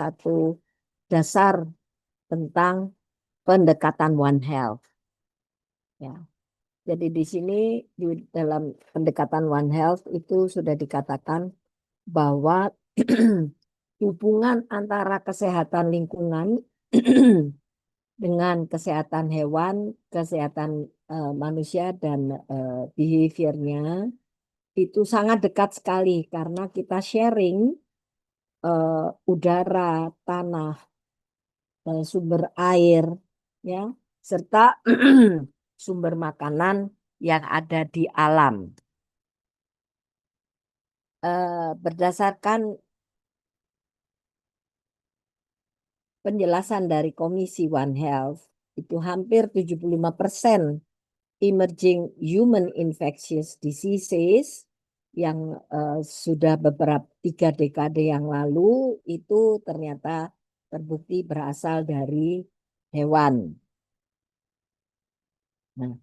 satu dasar tentang pendekatan One Health. Ya. Jadi di sini di dalam pendekatan One Health itu sudah dikatakan bahwa hubungan antara kesehatan lingkungan dengan kesehatan hewan, kesehatan manusia dan behaviornya itu sangat dekat sekali karena kita sharing udara, tanah, sumber air, ya, serta sumber makanan yang ada di alam. Berdasarkan penjelasan dari Komisi One Health, itu hampir 75% emerging human infectious diseases yang sudah beberapa 3 dekade yang lalu itu ternyata terbukti berasal dari hewan. Nah,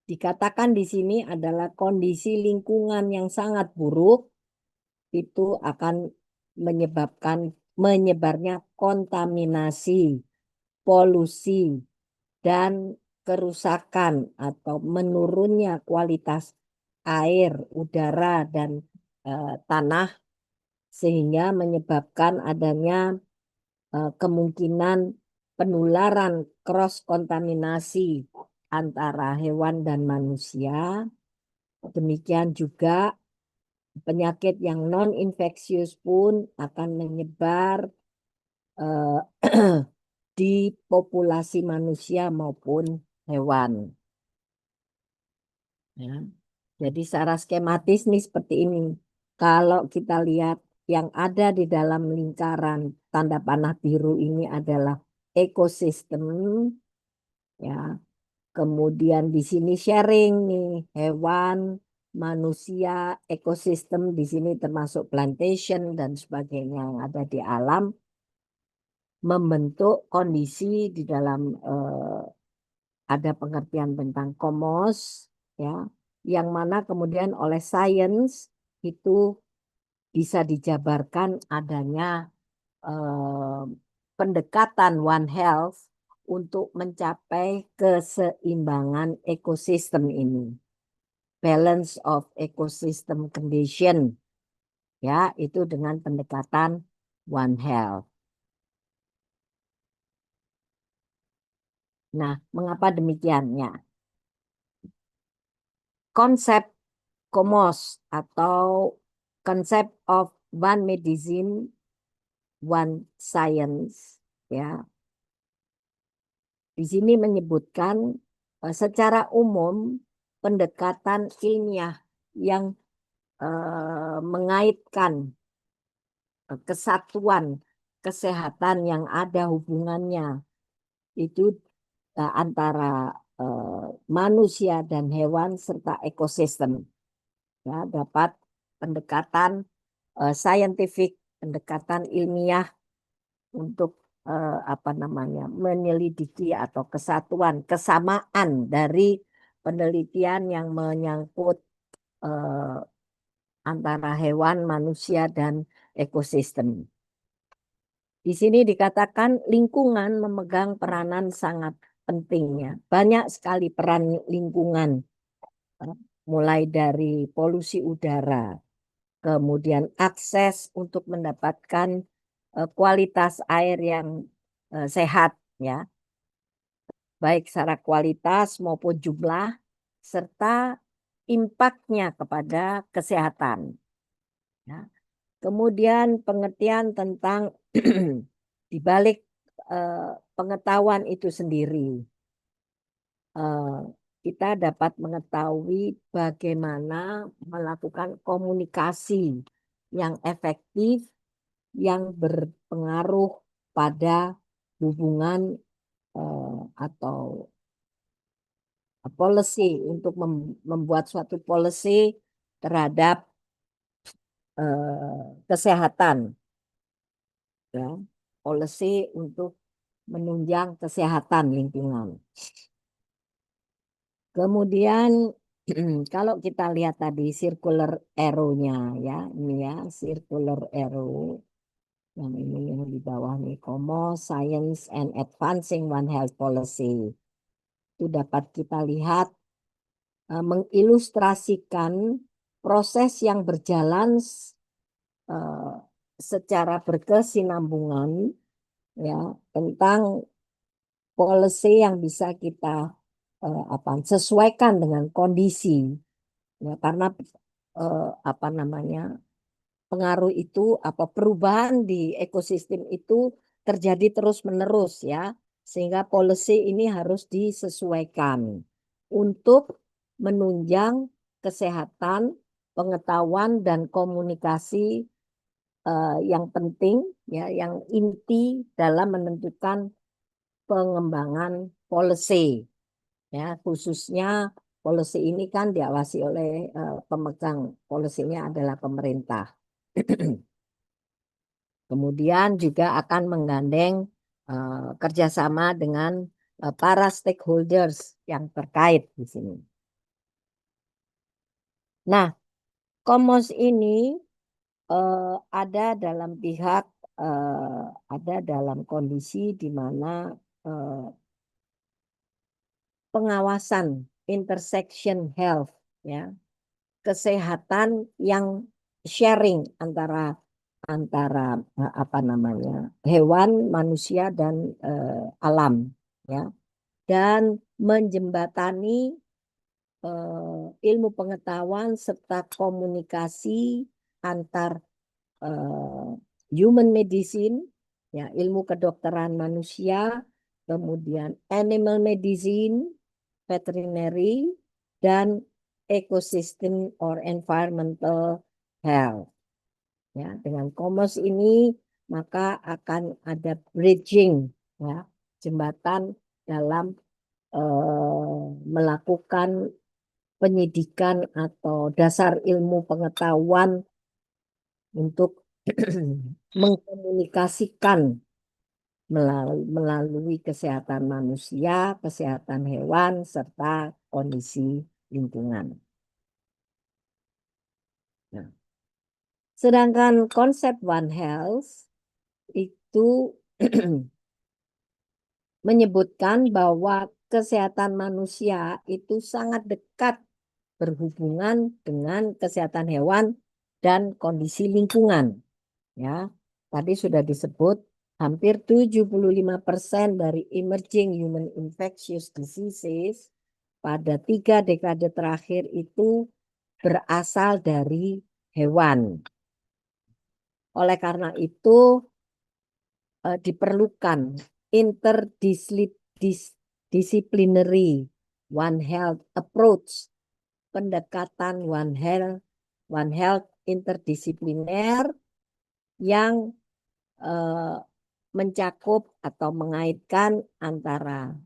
dikatakan di sini adalah kondisi lingkungan yang sangat buruk itu akan menyebabkan menyebarnya kontaminasi, polusi, dan kerusakan atau menurunnya kualitas air, udara, dan tanah sehingga menyebabkan adanya kemungkinan penularan cross kontaminasi antara hewan dan manusia. Demikian juga penyakit yang non-infeksius pun akan menyebar di populasi manusia maupun hewan. Ya. Jadi secara skematis nih seperti ini. Kalau kita lihat yang ada di dalam lingkaran tanda panah biru ini adalah ekosistem, ya. Kemudian di sini sharing nih hewan, manusia, ekosistem di sini termasuk plantation dan sebagainya yang ada di alam membentuk kondisi di dalam ada pengertian tentang komos, ya, yang mana kemudian oleh sains itu bisa dijabarkan adanya eh, pendekatan One Health untuk mencapai keseimbangan ekosistem ini, balance of ecosystem condition, ya, itu dengan pendekatan One Health. Nah, mengapa demikiannya? Konsep KOMOS atau konsep of one medicine, one science, ya. Di sini menyebutkan secara umum pendekatan ilmiah yang mengaitkan kesatuan kesehatan yang ada hubungannya itu antara manusia dan hewan serta ekosistem. Ya, dapat pendekatan scientific, pendekatan ilmiah untuk apa namanya menyelidiki atau kesatuan, kesamaan dari penelitian yang menyangkut eh, antara hewan, manusia, dan ekosistem. Di sini dikatakan lingkungan memegang peranan sangat pentingnya. Banyak sekali peran lingkungan, mulai dari polusi udara, kemudian akses untuk mendapatkan kualitas air yang sehat, ya, baik secara kualitas maupun jumlah, serta impaknya kepada kesehatan. Ya. Kemudian pengertian tentang di balik pengetahuan itu sendiri, kita dapat mengetahui bagaimana melakukan komunikasi yang efektif yang berpengaruh pada hubungan atau policy untuk membuat suatu policy terhadap kesehatan, ya, policy untuk menunjang kesehatan lingkungan. Kemudian kalau kita lihat tadi circular arrow-nya, ya, ini ya circular arrow. Yang ini yang di bawah nih, Common Science and Advancing One Health Policy. Itu dapat kita lihat mengilustrasikan proses yang berjalan eh, secara berkesinambungan ya tentang policy yang bisa kita sesuaikan dengan kondisi ya karena apa namanya pengaruh itu perubahan di ekosistem itu terjadi terus-menerus ya sehingga policy ini harus disesuaikan untuk menunjang kesehatan, pengetahuan dan komunikasi yang penting ya yang inti dalam menentukan pengembangan policy ya khususnya policy ini kan diawasi oleh pemegang polisinya adalah pemerintah. Kemudian juga akan menggandeng kerjasama dengan para stakeholders yang terkait di sini. Nah, Komos ini ada dalam pihak ada dalam kondisi di mana pengawasan intersection health ya kesehatan yang sharing antara antara apa namanya hewan, manusia dan alam ya dan menjembatani ilmu pengetahuan serta komunikasi antar human medicine ya ilmu kedokteran manusia kemudian animal medicine veterinary dan ecosystem or environmental health. Ya, dengan Komos ini maka akan ada bridging ya, jembatan dalam melakukan penyidikan atau dasar ilmu pengetahuan untuk mengkomunikasikan melalui kesehatan manusia, kesehatan hewan, serta kondisi lingkungan. Nah, sedangkan konsep One Health itu menyebutkan bahwa kesehatan manusia itu sangat dekat berhubungan dengan kesehatan hewan dan kondisi lingkungan. Ya, tadi sudah disebut hampir 75% dari emerging human infectious diseases pada 3 dekade terakhir itu berasal dari hewan. Oleh karena itu diperlukan interdisciplinary One Health approach, pendekatan One Health interdisipliner yang mencakup atau mengaitkan antara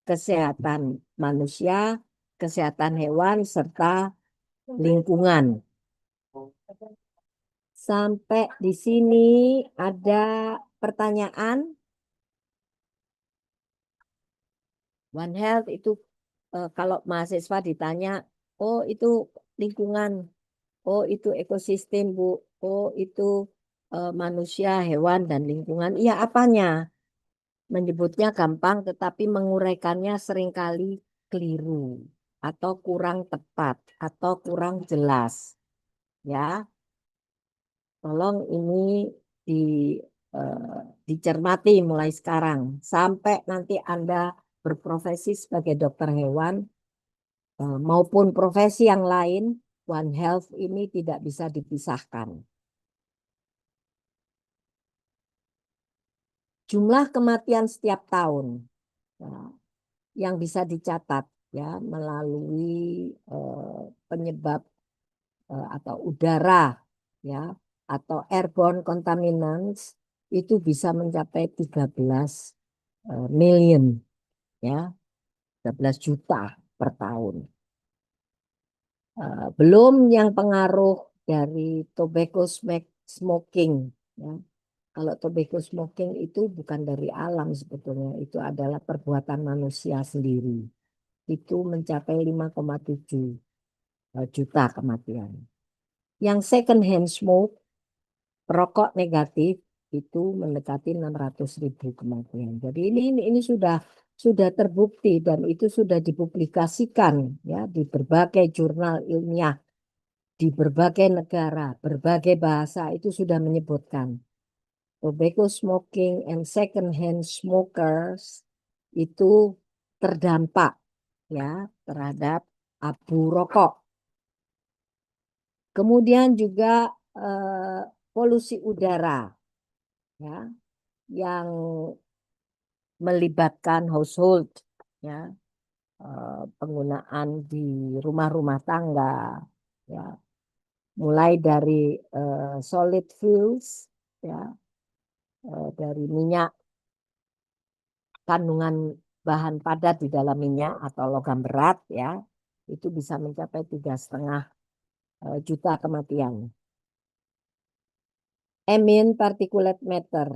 kesehatan manusia, kesehatan hewan, serta lingkungan. Sampai di sini ada pertanyaan? One Health itu kalau mahasiswa ditanya, oh itu lingkungan, oh itu ekosistem Bu, oh itu manusia, hewan, dan lingkungan. Iya apanya? Menyebutnya gampang tetapi menguraikannya seringkali keliru atau kurang tepat atau kurang jelas. Ya, tolong ini di, dicermati mulai sekarang sampai nanti Anda berprofesi sebagai dokter hewan maupun profesi yang lain, One Health ini tidak bisa dipisahkan. Jumlah kematian setiap tahun ya, yang bisa dicatat ya melalui penyebab atau udara ya atau airborne contaminants itu bisa mencapai 13 million ya 13 juta per tahun. Belum yang pengaruh dari tobacco smoking ya. Kalau tobacco smoking itu bukan dari alam sebetulnya, itu adalah perbuatan manusia sendiri. Itu mencapai 5,7 juta kematian. Yang second hand smoke, rokok negatif, itu mendekati 600.000 kematian. Jadi ini sudah terbukti dan itu sudah dipublikasikan ya di berbagai jurnal ilmiah di berbagai negara, berbagai bahasa itu sudah menyebutkan tobacco smoking and second hand smokers itu terdampak ya terhadap abu rokok. Kemudian juga polusi udara ya yang melibatkan household ya penggunaan di rumah-rumah tangga ya mulai dari solid fuels ya dari minyak kandungan bahan padat di dalam minyak atau logam berat ya itu bisa mencapai 3,5 juta kematian. Ambient particulate matter,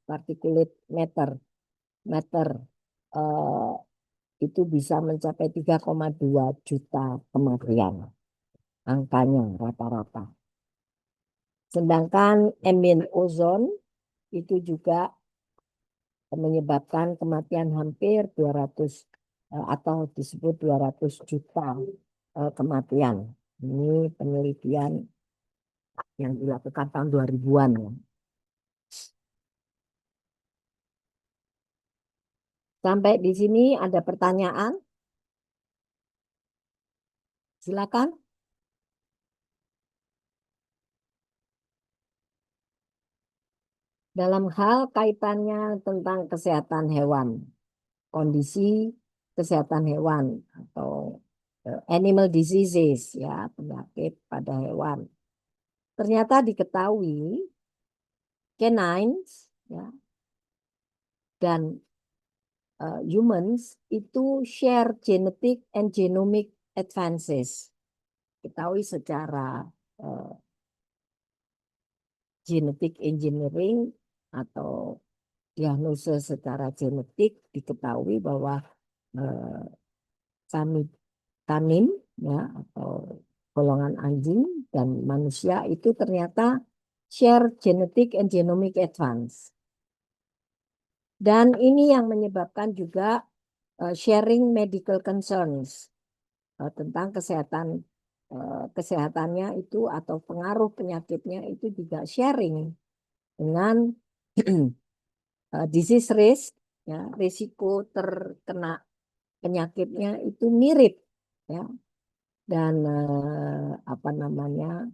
particulate matter eh, itu bisa mencapai 3,2 juta kematian angkanya rata-rata. Sedangkan ambient ozone itu juga menyebabkan kematian hampir 200 atau disebut 200 juta kematian. Ini penelitian yang dilakukan tahun 2000-an ya. Sampai di sini ada pertanyaan? Silakan. Dalam hal kaitannya tentang kesehatan hewan, kondisi kesehatan hewan atau animal diseases ya, penyakit pada hewan. Ternyata diketahui canines ya dan humans itu share genetic and genomic advances. Diketahui secara uh, genetic engineering atau diagnosa secara genetik diketahui bahwa kami kanin ya atau golongan anjing dan manusia itu ternyata share genetic and genomic advance. Dan ini yang menyebabkan juga sharing medical concerns tentang kesehatannya itu atau pengaruh penyakitnya itu juga sharing dengan disease risk ya risiko terkena penyakitnya itu mirip ya dan apa namanya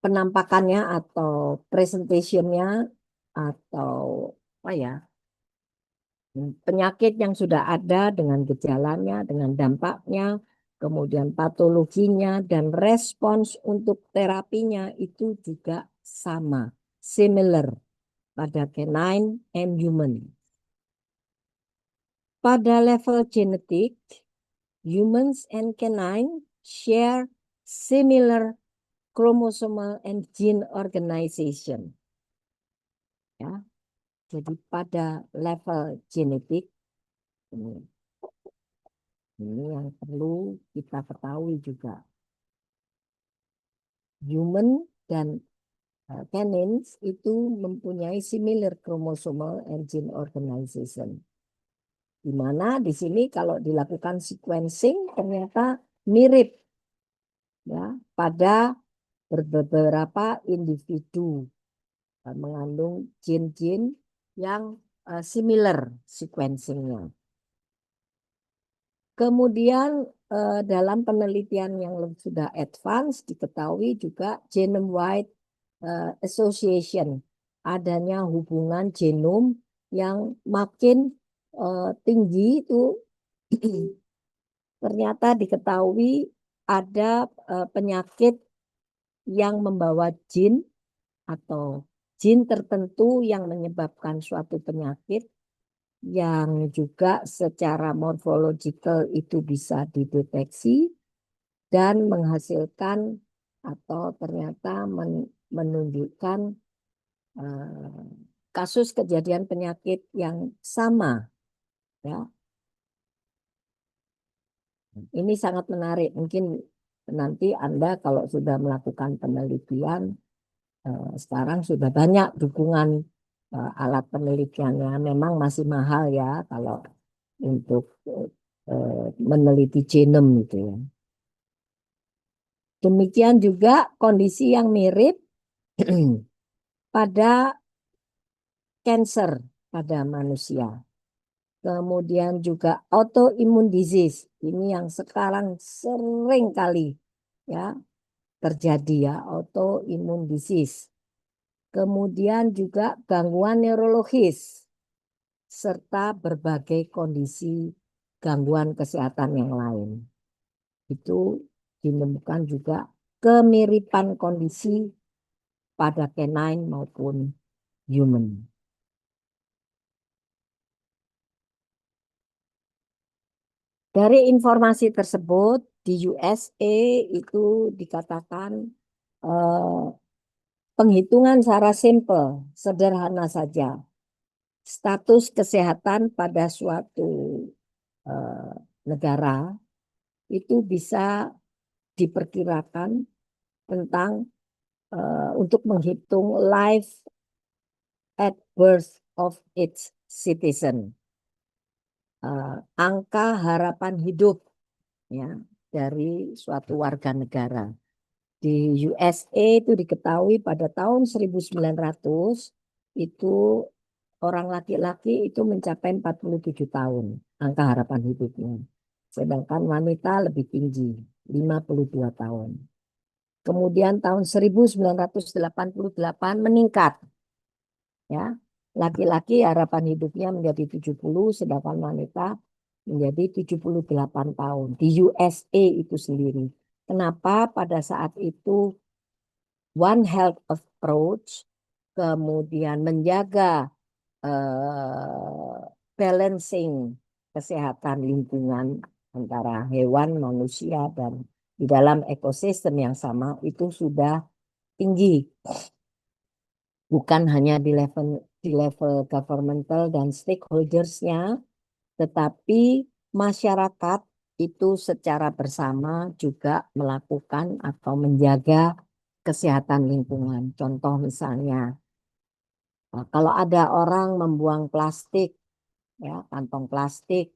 penampakannya atau presentationnya atau apa ya penyakit yang sudah ada dengan gejalanya, dengan dampaknya, kemudian patologinya dan respons untuk terapinya itu juga sama, similar pada canine and human. Pada level genetik, humans and canine share similar chromosomal and gene organization. Ya, jadi pada level genetik ini yang perlu kita ketahui juga. Human dan canines itu mempunyai similar chromosomal and gene organization. Di mana di sini kalau dilakukan sequencing ternyata mirip ya pada beberapa individu mengandung gen-gen yang similar sequencingnya. Kemudian dalam penelitian yang sudah advance diketahui juga genome-wide association, adanya hubungan genom yang makin tinggi itu ternyata diketahui ada penyakit yang membawa gene atau gene tertentu yang menyebabkan suatu penyakit yang juga secara morfologikal itu bisa dideteksi dan menghasilkan atau ternyata menunjukkan kasus kejadian penyakit yang sama ya. Ini sangat menarik. Mungkin nanti Anda kalau sudah melakukan penelitian Sekarang sudah banyak dukungan alat penelitiannya. Memang masih mahal ya kalau untuk meneliti genom gitu ya. Demikian juga kondisi yang mirip pada cancer pada manusia. Kemudian juga autoimmune disease. Ini yang sekarang sering kali ya terjadi ya, autoimmune disease. Kemudian juga gangguan neurologis serta berbagai kondisi gangguan kesehatan yang lain. Itu ditemukan juga kemiripan kondisi pada canine maupun human. Dari informasi tersebut di USA itu dikatakan eh, penghitungan secara simpel, sederhana saja. Status kesehatan pada suatu eh, negara itu bisa diperkirakan tentang untuk menghitung life at birth of its citizen. Angka harapan hidup ya dari suatu warga negara. Di USA itu diketahui pada tahun 1900 itu orang laki-laki itu mencapai 47 tahun angka harapan hidupnya. Sedangkan wanita lebih tinggi, 52 tahun. Kemudian tahun 1988 meningkat. Ya, laki-laki harapan hidupnya menjadi 70, sedangkan wanita menjadi 78 tahun. Di USA itu sendiri. Kenapa pada saat itu One Health approach, kemudian menjaga balancing kesehatan lingkungan antara hewan, manusia, dan di dalam ekosistem yang sama itu sudah tinggi. Bukan hanya di level governmental dan stakeholdersnya, tetapi masyarakat itu secara bersama juga melakukan atau menjaga kesehatan lingkungan. Contoh misalnya, kalau ada orang membuang plastik, ya kantong plastik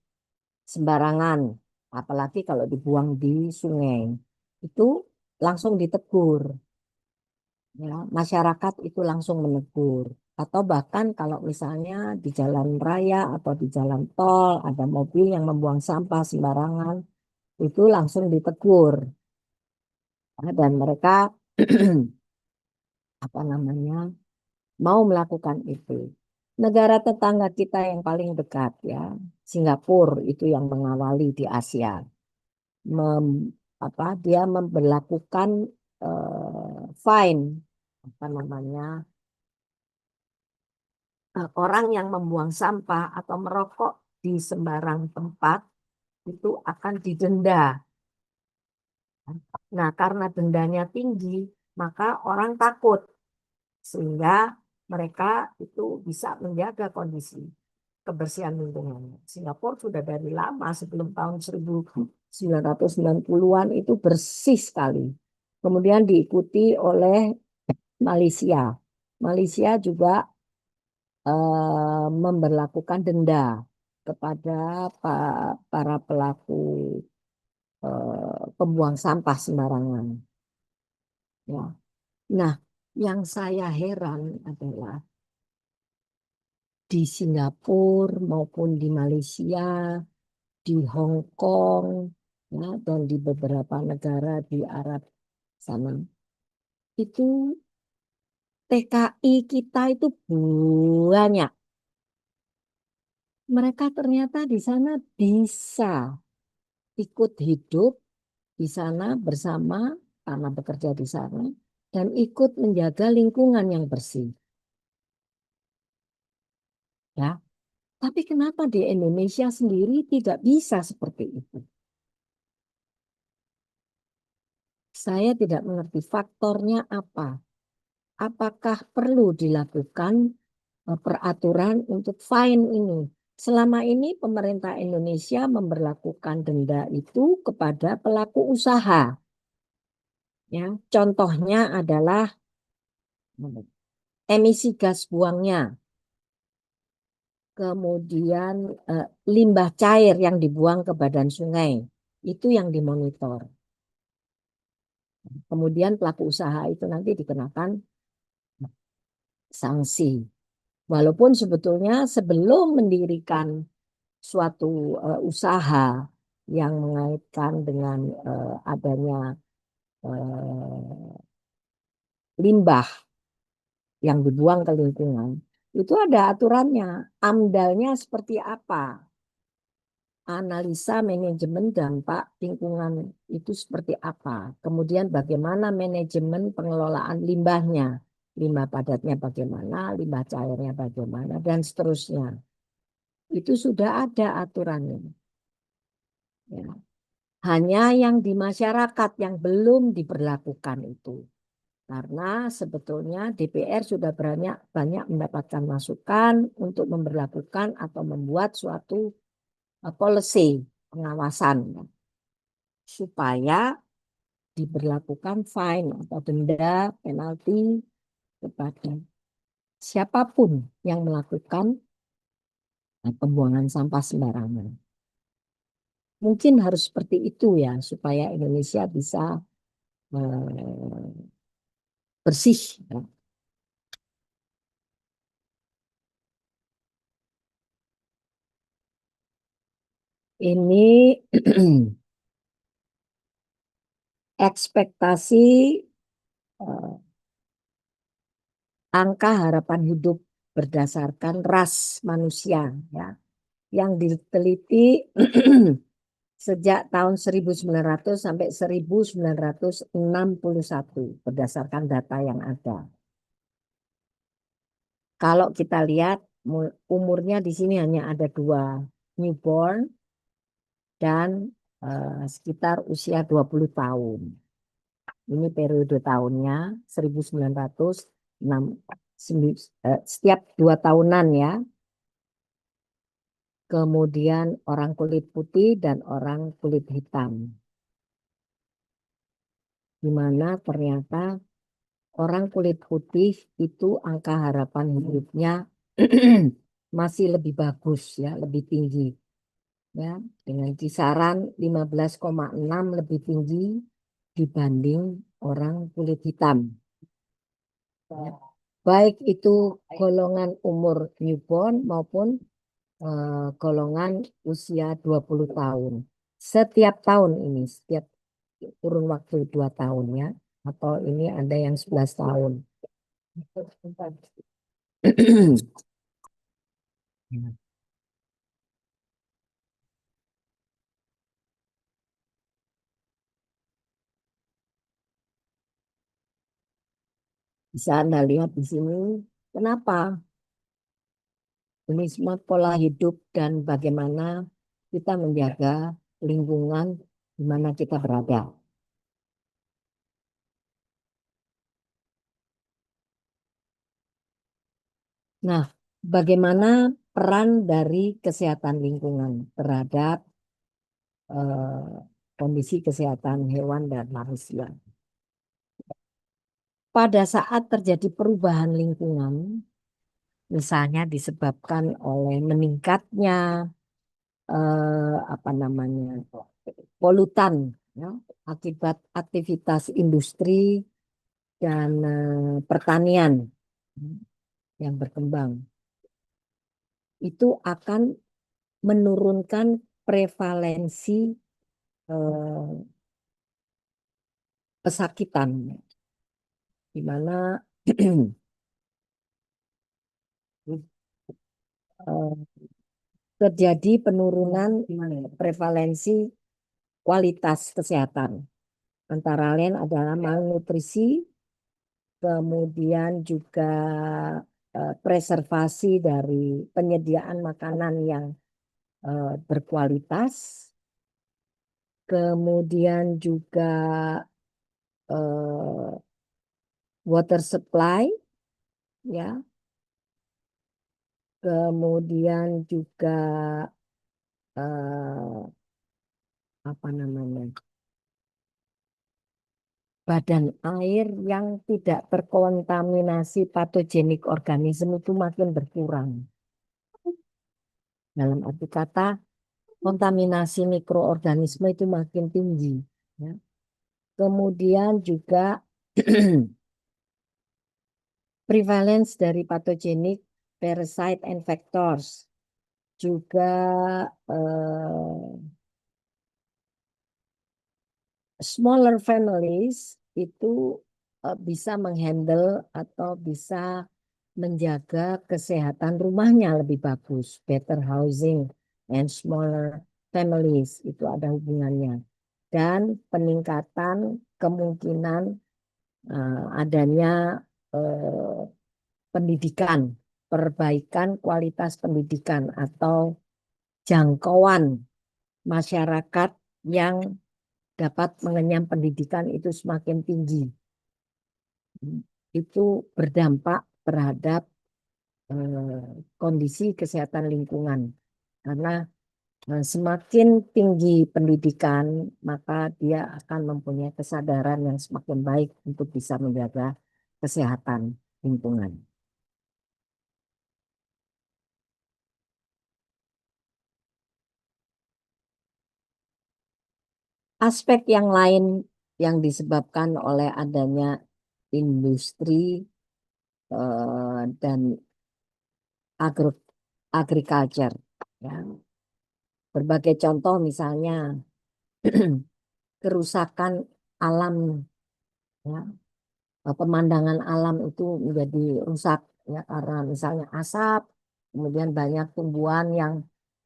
sembarangan, apalagi kalau dibuang di sungai, itu langsung ditegur. Ya, masyarakat itu langsung menegur. Atau bahkan kalau misalnya di jalan raya atau di jalan tol ada mobil yang membuang sampah sembarangan, itu langsung ditegur. Ya, dan mereka apa namanya mau melakukan itu. Negara tetangga kita yang paling dekat ya, Singapura itu yang mengawali di Asia. Mem, dia memberlakukan fine apa namanya orang yang membuang sampah atau merokok di sembarang tempat itu akan didenda. Nah, karena dendanya tinggi, maka orang takut sehingga mereka itu bisa menjaga kondisi kebersihan lingkungan. Singapura sudah dari lama sebelum tahun 1990-an itu bersih sekali. Kemudian diikuti oleh Malaysia. Malaysia juga memberlakukan denda kepada para pelaku pembuang sampah sembarangan. Ya. Nah, yang saya heran adalah di Singapura maupun di Malaysia, di Hong Kong, ya, dan di beberapa negara di Arab sana, itu TKI kita itu banyak. Mereka ternyata di sana bisa ikut hidup di sana bersama karena bekerja di sana dan ikut menjaga lingkungan yang bersih. Ya, tapi kenapa di Indonesia sendiri tidak bisa seperti itu? Saya tidak mengerti faktornya apa. Apakah perlu dilakukan peraturan untuk fine ini? Selama ini pemerintah Indonesia memberlakukan denda itu kepada pelaku usaha. Ya, contohnya adalah emisi gas buangnya, kemudian limbah cair yang dibuang ke badan sungai, itu yang dimonitor. Kemudian pelaku usaha itu nanti dikenakan sanksi. Walaupun sebetulnya sebelum mendirikan suatu usaha yang mengaitkan dengan adanya limbah yang dibuang ke lingkungan, itu ada aturannya. AMDALnya seperti apa? Analisa manajemen dampak lingkungan itu seperti apa? Kemudian bagaimana manajemen pengelolaan limbahnya? Limbah padatnya bagaimana, limbah cairnya bagaimana, dan seterusnya. Itu sudah ada aturannya. Ya. Hanya yang di masyarakat yang belum diberlakukan itu. Karena sebetulnya DPR sudah banyak banyak mendapatkan masukan untuk memberlakukan atau membuat suatu policy pengawasan ya, supaya diberlakukan fine atau denda penalti kepada siapapun yang melakukan pembuangan sampah sembarangan. Mungkin harus seperti itu ya supaya Indonesia bisa bersih. Ya. Ini ekspektasi angka harapan hidup berdasarkan ras manusia ya yang diteliti sejak tahun 1900 sampai 1961 berdasarkan data yang ada. Kalau kita lihat umurnya di sini hanya ada 2, newborn dan sekitar usia 20 tahun. Ini periode tahunnya 1906, setiap 2 tahunan ya. Kemudian orang kulit putih dan orang kulit hitam. Di mana ternyata orang kulit putih itu angka harapan hidupnya masih lebih bagus ya, lebih tinggi. Ya, dengan kisaran 15,6 lebih tinggi dibanding orang kulit hitam. Ya. Baik itu golongan umur newborn maupun golongan usia 20 tahun. Setiap tahun ini, setiap kurun waktu 2 tahun ya. Atau ini ada yang 11 tahun. Bisa Anda lihat di sini, kenapa ini semua pola hidup dan bagaimana kita menjaga lingkungan di mana kita berada. Nah, bagaimana peran dari kesehatan lingkungan terhadap kondisi kesehatan hewan dan manusia? Pada saat terjadi perubahan lingkungan, misalnya disebabkan oleh meningkatnya apa namanya polutan ya, akibat aktivitas industri dan pertanian yang berkembang, itu akan menurunkan prevalensi eh, pesakitan, di mana terjadi penurunan prevalensi kualitas kesehatan. Antara lain adalah malnutrisi, kemudian juga preservasi dari penyediaan makanan yang berkualitas, kemudian juga water supply, ya, kemudian juga apa namanya badan air yang tidak terkontaminasi patogenik organisme itu makin berkurang. Dalam arti kata, kontaminasi mikroorganisme itu makin tinggi. Ya. Kemudian juga prevalence dari patogenik parasite and vectors. Juga smaller families itu bisa menghandle atau bisa menjaga kesehatan rumahnya lebih bagus. Better housing and smaller families itu ada hubungannya. Dan peningkatan kemungkinan adanya eh, pendidikan, perbaikan kualitas pendidikan atau jangkauan masyarakat yang dapat mengenyam pendidikan itu semakin tinggi. Itu berdampak terhadap kondisi kesehatan lingkungan. Karena semakin tinggi pendidikan, maka dia akan mempunyai kesadaran yang semakin baik untuk bisa menjaga kesehatan lingkungan. Aspek yang lain yang disebabkan oleh adanya industri dan agro agriculture, ya. Berbagai contoh misalnya kerusakan alam, ya. Pemandangan alam itu menjadi rusak ya karena misalnya asap, kemudian banyak tumbuhan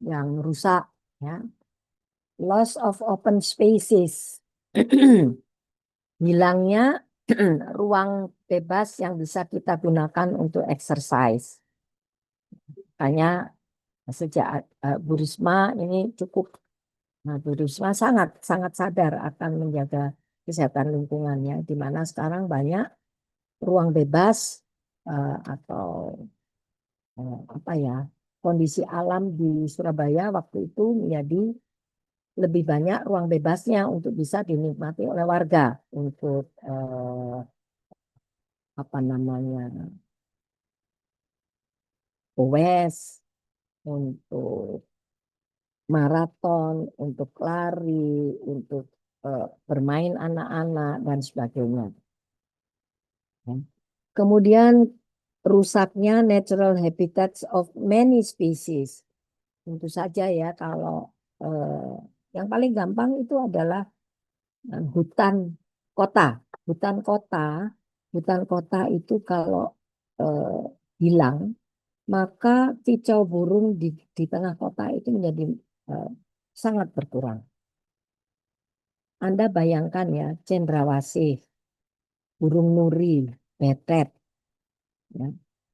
yang rusak, ya. Loss of open spaces. Hilangnya ruang bebas yang bisa kita gunakan untuk exercise. Makanya sejak Bu Risma ini cukup, nah, Bu Risma sangat sangat sadar akan menjaga kesehatan lingkungannya, di mana sekarang banyak ruang bebas atau apa ya, kondisi alam di Surabaya waktu itu menjadi lebih banyak ruang bebasnya untuk bisa dinikmati oleh warga untuk apa namanya, goes, untuk maraton, untuk lari, untuk bermain anak-anak dan sebagainya. Ya. Kemudian rusaknya natural habitats of many species. Tentu saja ya kalau yang paling gampang itu adalah hutan kota. Hutan kota, hutan kota itu kalau eh, hilang, maka kicau burung di tengah kota itu menjadi eh, sangat berkurang. Anda bayangkan ya, cendrawasih, burung nuri, betet, ya,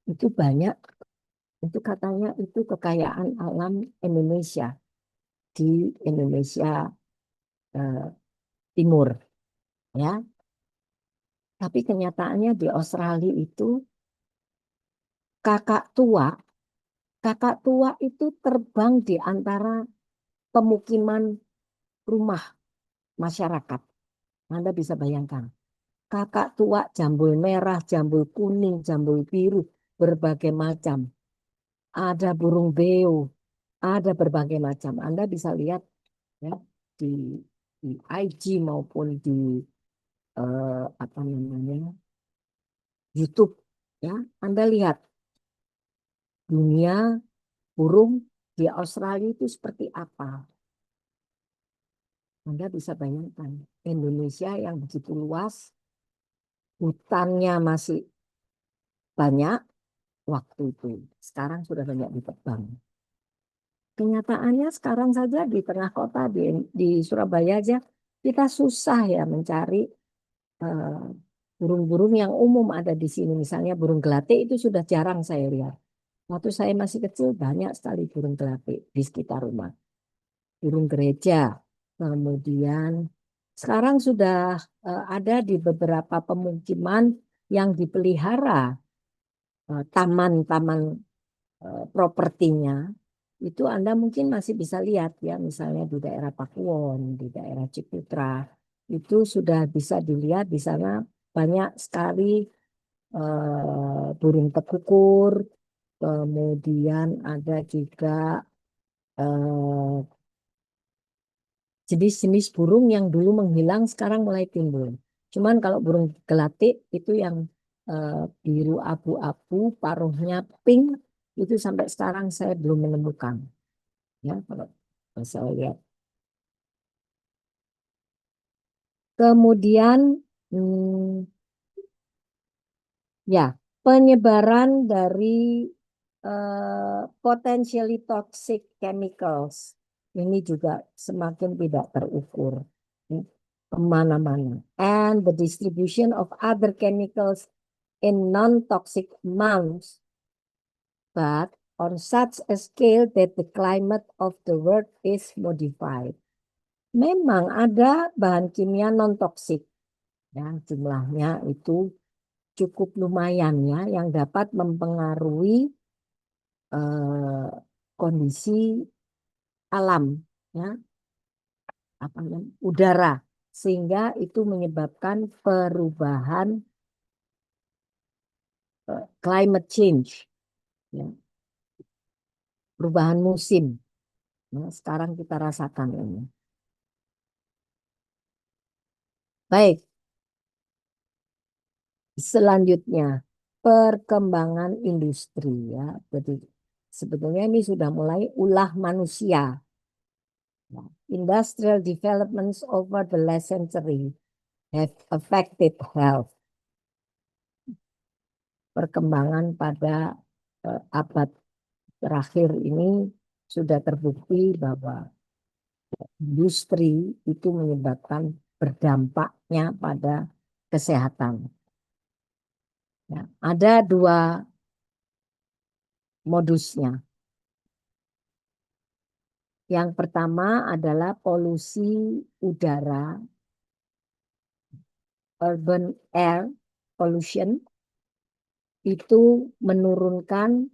itu banyak. Itu katanya itu kekayaan alam Indonesia di Indonesia eh, Timur, ya. Tapi kenyataannya di Australia itu kakak tua, kakak tua itu terbang di antara pemukiman rumah masyarakat. Anda bisa bayangkan. Kakak tua jambul merah, jambul kuning, jambul biru, berbagai macam. Ada burung beo, ada berbagai macam. Anda bisa lihat ya di, di IG maupun di apa namanya YouTube, ya. Anda lihat dunia burung di Australia itu seperti apa. Anda bisa bayangkan Indonesia yang begitu luas, hutannya masih banyak waktu itu. Sekarang sudah banyak ditebang. Kenyataannya sekarang saja di tengah kota di Surabaya aja kita susah ya mencari eh, burung-burung yang umum ada di sini. Misalnya burung gelatik itu sudah jarang saya lihat. Waktu saya masih kecil banyak sekali burung gelatik di sekitar rumah. Burung gereja. Kemudian sekarang sudah ada di beberapa pemukiman yang dipelihara taman-taman propertinya. Itu Anda mungkin masih bisa lihat ya, misalnya di daerah Pakuwon, di daerah Ciputra. itu sudah bisa dilihat di sana banyak sekali burung tekukur, kemudian ada juga eh, jenis-jenis burung yang dulu menghilang sekarang mulai timbul. Cuman kalau burung gelatik itu yang biru abu-abu, paruhnya pink, itu sampai sekarang saya belum menemukan. Ya, kalau saya lihat. Kemudian, hmm, ya, penyebaran dari potentially toxic chemicals ini juga semakin tidak terukur, hmm, kemana-mana. And the distribution of other chemicals in non-toxic amounts, but on such a scale that the climate of the world is modified. Memang ada bahan kimia non-toksik, ya, jumlahnya itu cukup lumayan ya, yang dapat mempengaruhi kondisi alam, ya, apa namanya, udara, sehingga itu menyebabkan perubahan climate change, ya, perubahan musim. Ya, sekarang kita rasakan ini. Baik, selanjutnya perkembangan industri, ya. Jadi sebetulnya ini sudah mulai ulah manusia. Ya. Industrial developments over the last century have affected health. Perkembangan pada abad terakhir ini sudah terbukti bahwa industri itu menyebabkan berdampaknya pada kesehatan. Ya, ada dua modusnya. Yang pertama adalah polusi udara, urban air pollution, itu menurunkan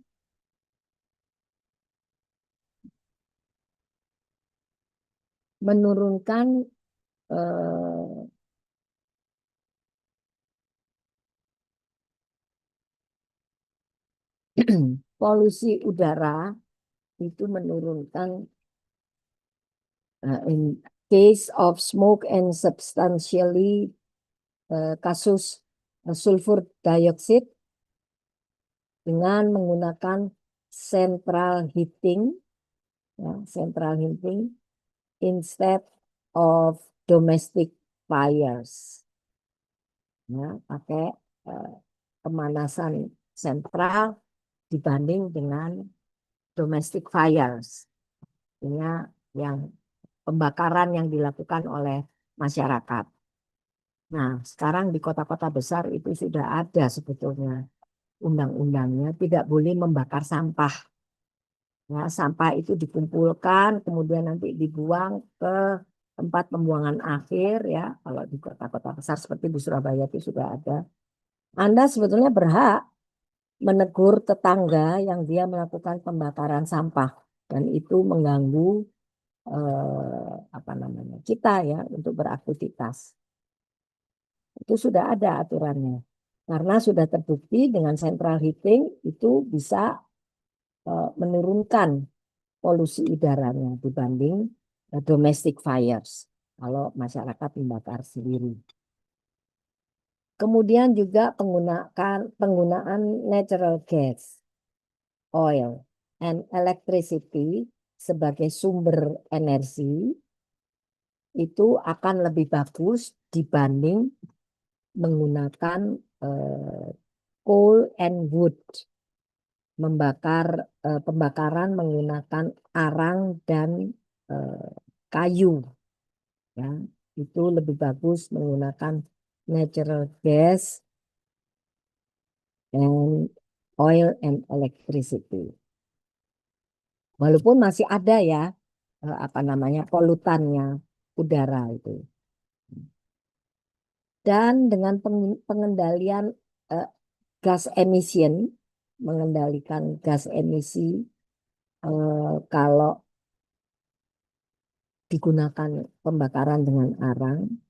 eh, polusi udara, itu menurunkan in case of smoke and substantially kasus sulfur dioxide dengan menggunakan central heating, ya, central heating instead of domestic fires. Ya, pakai eh, pemanasan sentral dibanding dengan domestic fires. Artinya yang pembakaran yang dilakukan oleh masyarakat. Nah, sekarang di kota-kota besar itu sudah ada sebetulnya undang-undangnya, tidak boleh membakar sampah. Ya, sampah itu dikumpulkan, kemudian nanti dibuang ke tempat pembuangan akhir, ya. Kalau di kota-kota besar seperti di Surabaya itu sudah ada. Anda sebetulnya berhak menegur tetangga yang dia melakukan pembakaran sampah dan itu mengganggu apa namanya kita, ya, untuk beraktivitas. Itu sudah ada aturannya. Karena sudah terbukti dengan central heating itu bisa menurunkan polusi udaranya dibanding domestic fires kalau masyarakat membakar sendiri. Kemudian juga penggunaan natural gas, oil, and electricity sebagai sumber energi itu akan lebih bagus dibanding menggunakan eh, coal and wood, pembakaran menggunakan arang dan eh, kayu, ya. Itu lebih bagus menggunakan natural gas and oil and electricity. Walaupun masih ada ya apa namanya polutannya udara itu. Dan dengan pengendalian eh, gas emission, mengendalikan gas emisi kalau digunakan pembakaran dengan arang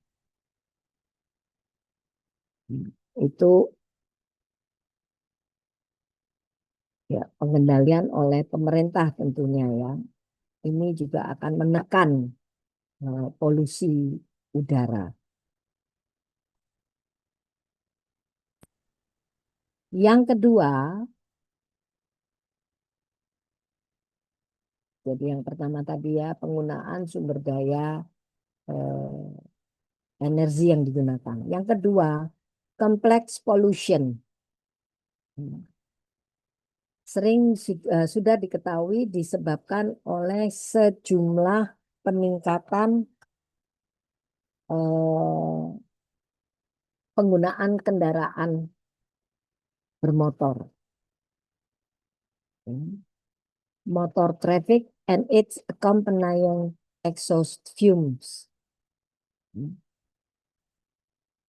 Itu ya pengendalian oleh pemerintah tentunya ya. Ini juga akan menekan polusi udara. Yang kedua, jadi yang pertama tadi ya penggunaan sumber daya energi yang digunakan. Yang kedua, complex pollution. Sering sudah diketahui disebabkan oleh sejumlah peningkatan eh, penggunaan kendaraan bermotor. Motor traffic and its accompanying exhaust fumes.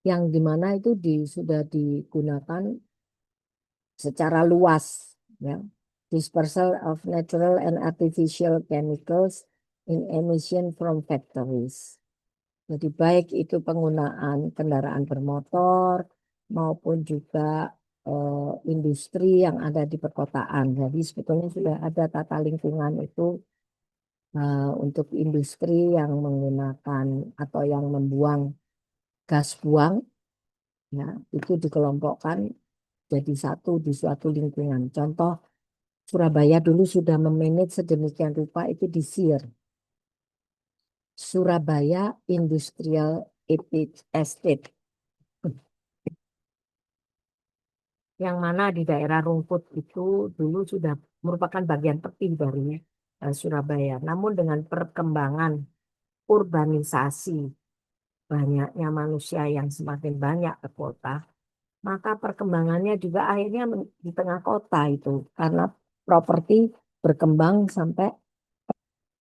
Yang dimana itu sudah digunakan secara luas, ya. Dispersal of natural and artificial chemicals in emission from factories. Jadi baik itu penggunaan kendaraan bermotor maupun juga industri yang ada di perkotaan. Jadi sebetulnya sudah ada tata lingkungan itu untuk industri yang menggunakan atau yang membuang gas buang, ya itu dikelompokkan jadi satu di suatu lingkungan. Contoh Surabaya dulu sudah memanage sedemikian rupa itu di SIR, Surabaya Industrial Estate, yang mana di daerah Rungkut itu dulu sudah merupakan bagian penting dari Surabaya. Namun dengan perkembangan urbanisasi, banyaknya manusia yang semakin banyak ke kota, maka perkembangannya juga akhirnya di tengah kota itu karena properti berkembang sampai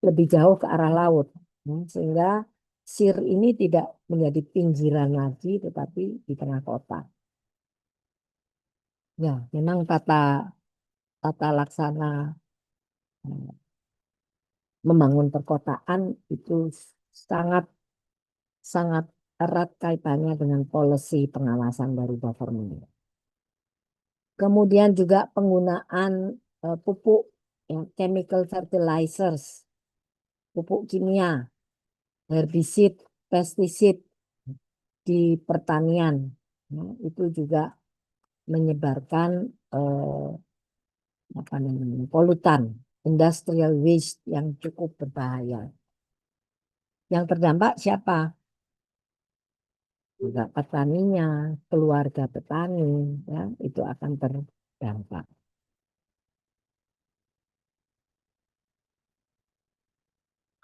lebih jauh ke arah laut. Sehingga SIR ini tidak menjadi pinggiran lagi tetapi di tengah kota. Ya, memang tata tata laksana membangun perkotaan itu sangat sangat erat kaitannya dengan policy pengawasan dari government. Kemudian juga penggunaan pupuk, ya, chemical fertilizers, pupuk kimia, herbicide, pesticide di pertanian. Ya, itu juga menyebarkan apa namanya, polutan, industrial waste yang cukup berbahaya. Yang terdampak siapa? Juga petaninya, keluarga petani, ya, itu akan terdampak.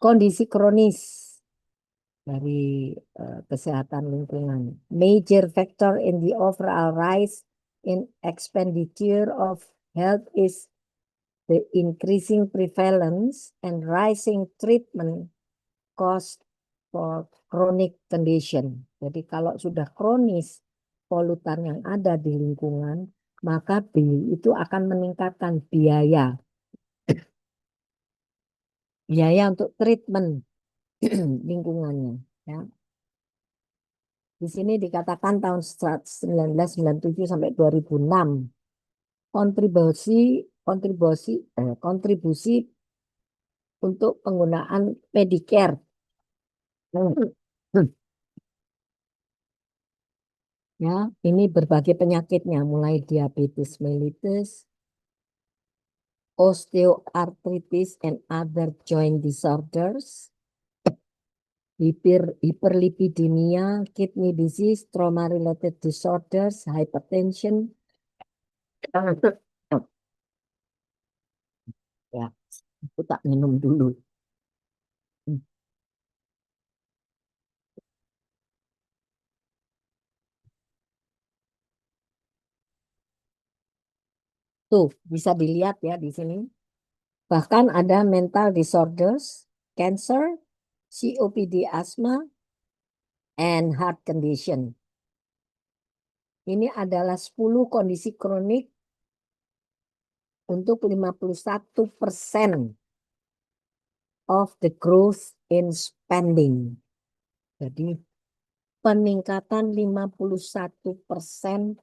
Kondisi kronis dari kesehatan lingkungan. Major factor in the overall rise in expenditure of health is the increasing prevalence and rising treatment cost for chronic condition. Jadi kalau sudah kronis polutan yang ada di lingkungan, maka itu akan meningkatkan biaya. Biaya untuk treatment lingkungannya. Ya. Di sini dikatakan tahun 1997 sampai 2006 kontribusi kontribusi untuk penggunaan Medicare. Ya, ini berbagai penyakitnya mulai diabetes mellitus, osteoarthritis and other joint disorders, hiperlipidemia, kidney disease, trauma related disorders, hypertension. Ya, aku tak minum dulu. Tuh, bisa dilihat ya di sini. Bahkan ada mental disorders, cancer, COPD, asthma, and heart condition. Ini adalah 10 kondisi kronik untuk 51% of the growth in spending. Jadi peningkatan 51%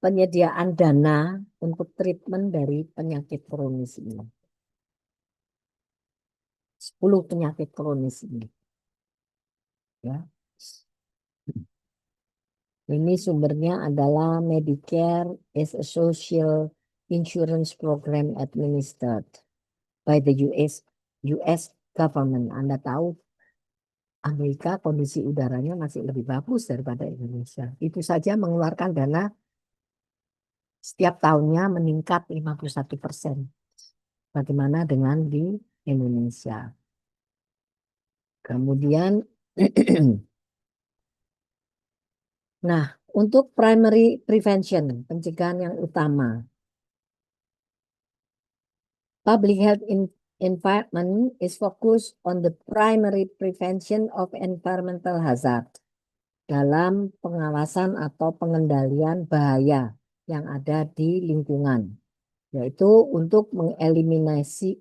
penyediaan dana untuk treatment dari penyakit kronis ini. 10 penyakit kronis ini. Ya. Ini sumbernya adalah Medicare is a social insurance program administered by the US government. Anda tahu Amerika kondisi udaranya masih lebih bagus daripada Indonesia. Itu saja mengeluarkan dana setiap tahunnya meningkat 51%. Bagaimana dengan di Indonesia? Kemudian, nah, untuk primary prevention, pencegahan yang utama, public health environment is focused on the primary prevention of environmental hazard dalam pengawasan atau pengendalian bahaya yang ada di lingkungan, yaitu untuk mengeliminasi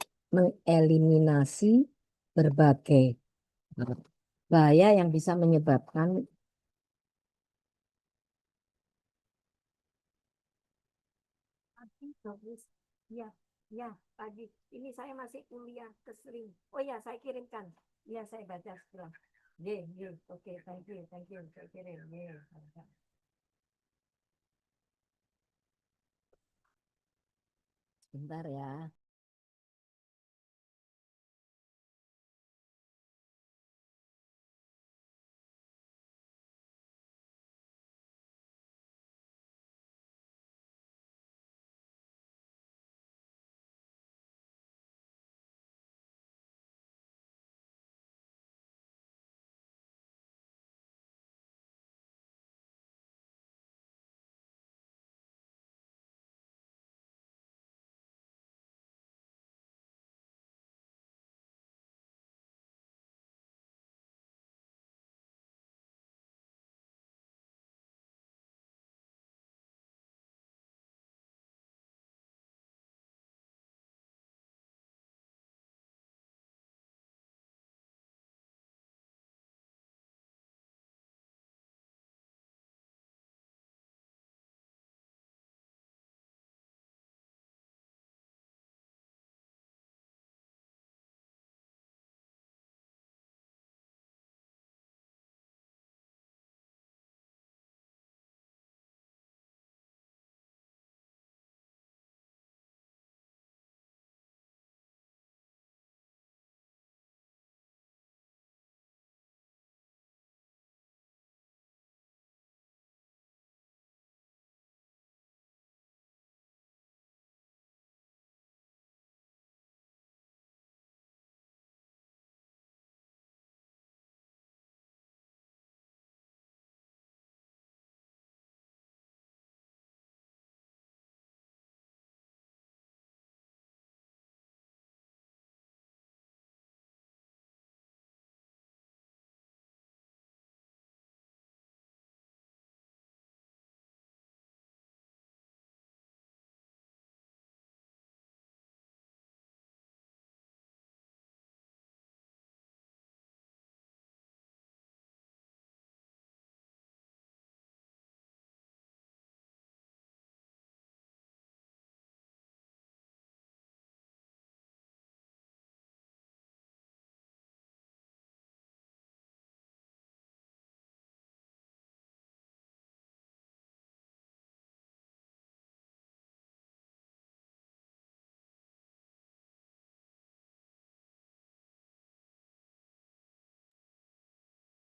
berbagai bahaya yang bisa menyebabkan bagus. Ya, ya, pagi. Ini saya masih kuliah kesering. Oh ya, saya kirimkan. Ya, saya baca setelah. Oke, thank you, saya kirim. Sebentar ya.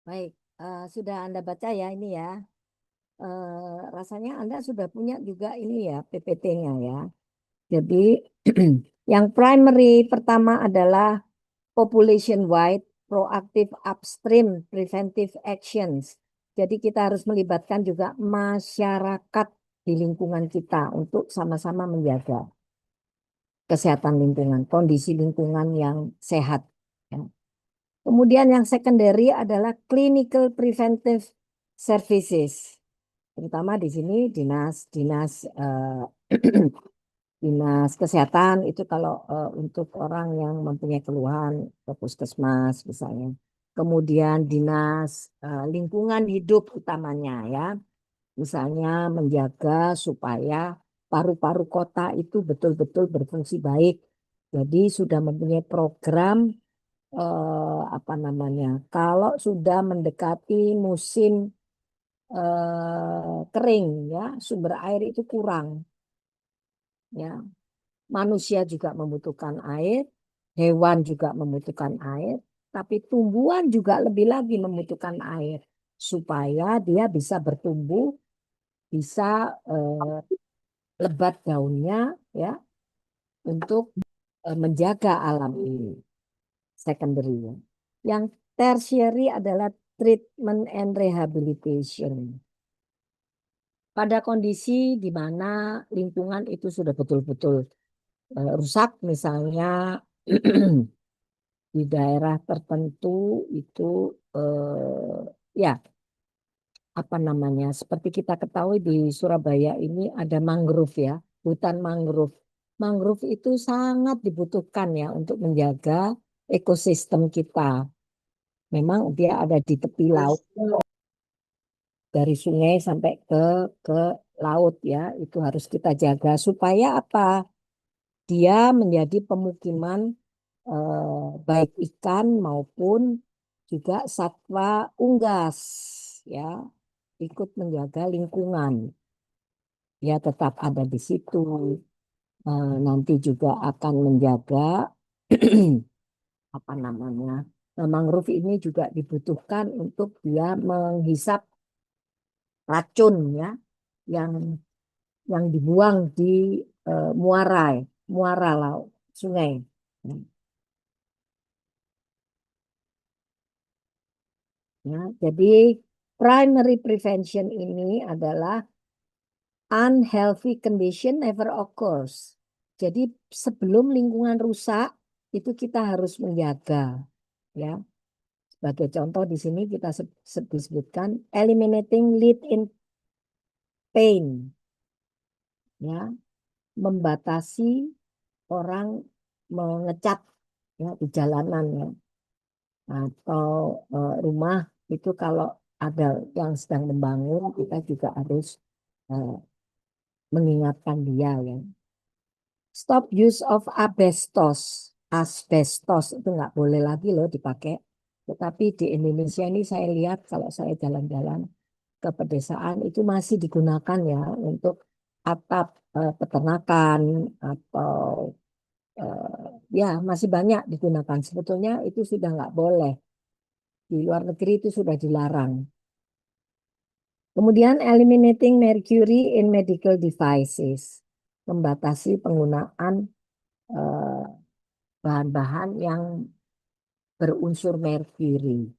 Baik, sudah Anda baca ya ini ya. Rasanya Anda sudah punya juga ini ya PPT-nya ya. Jadi yang primary pertama adalah population wide proactive upstream preventive actions. Jadi kita harus melibatkan juga masyarakat di lingkungan kita untuk sama-sama menjaga kesehatan lingkungan, kondisi lingkungan yang sehat. Ya. Kemudian yang secondary adalah clinical preventive services. Terutama di sini dinas dinas kesehatan itu kalau untuk orang yang mempunyai keluhan ke puskesmas misalnya. kemudian dinas lingkungan hidup utamanya ya. Misalnya menjaga supaya paru-paru kota itu betul-betul berfungsi baik. Jadi sudah mempunyai program apa namanya? Kalau sudah mendekati musim kering ya, sumber air itu kurang ya. Manusia juga membutuhkan air, hewan juga membutuhkan air, tapi tumbuhan juga lebih lagi membutuhkan air supaya dia bisa bertumbuh, bisa lebat daunnya ya untuk menjaga alam ini. Secondary ya. Yang tertiary adalah treatment and rehabilitation. Pada kondisi di mana lingkungan itu sudah betul-betul rusak, misalnya di daerah tertentu itu ya apa namanya, seperti kita ketahui di Surabaya ini ada mangrove ya, hutan mangrove. Mangrove itu sangat dibutuhkan ya untuk menjaga ekosistem kita. Memang dia ada di tepi laut dari sungai sampai ke laut ya, itu harus kita jaga supaya apa? Dia menjadi pemukiman baik ikan maupun juga satwa unggas ya, ikut menjaga lingkungan. Ya tetap ada di situ. Nanti juga akan menjaga apa namanya, mangrove ini juga dibutuhkan untuk dia menghisap racun ya yang dibuang di muara muara laut sungai. Ya, jadi primary prevention ini adalah unhealthy condition never occurs. Jadi sebelum lingkungan rusak itu kita harus menjaga ya. Sebagai contoh di sini kita disebutkan eliminating lead in pain ya, membatasi orang mengecat ya di jalanan ya, atau rumah itu kalau ada yang sedang membangun kita juga harus eh, mengingatkan dia ya. Stop use of asbestos. Asbestos itu nggak boleh lagi loh dipakai. Tetapi di Indonesia ini saya lihat kalau saya jalan-jalan ke pedesaan itu masih digunakan ya untuk atap peternakan atau ya masih banyak digunakan. Sebetulnya itu sudah nggak boleh. Di luar negeri itu sudah dilarang. Kemudian eliminating mercury in medical devices. Membatasi penggunaan eh, bahan-bahan yang berunsur merkuri,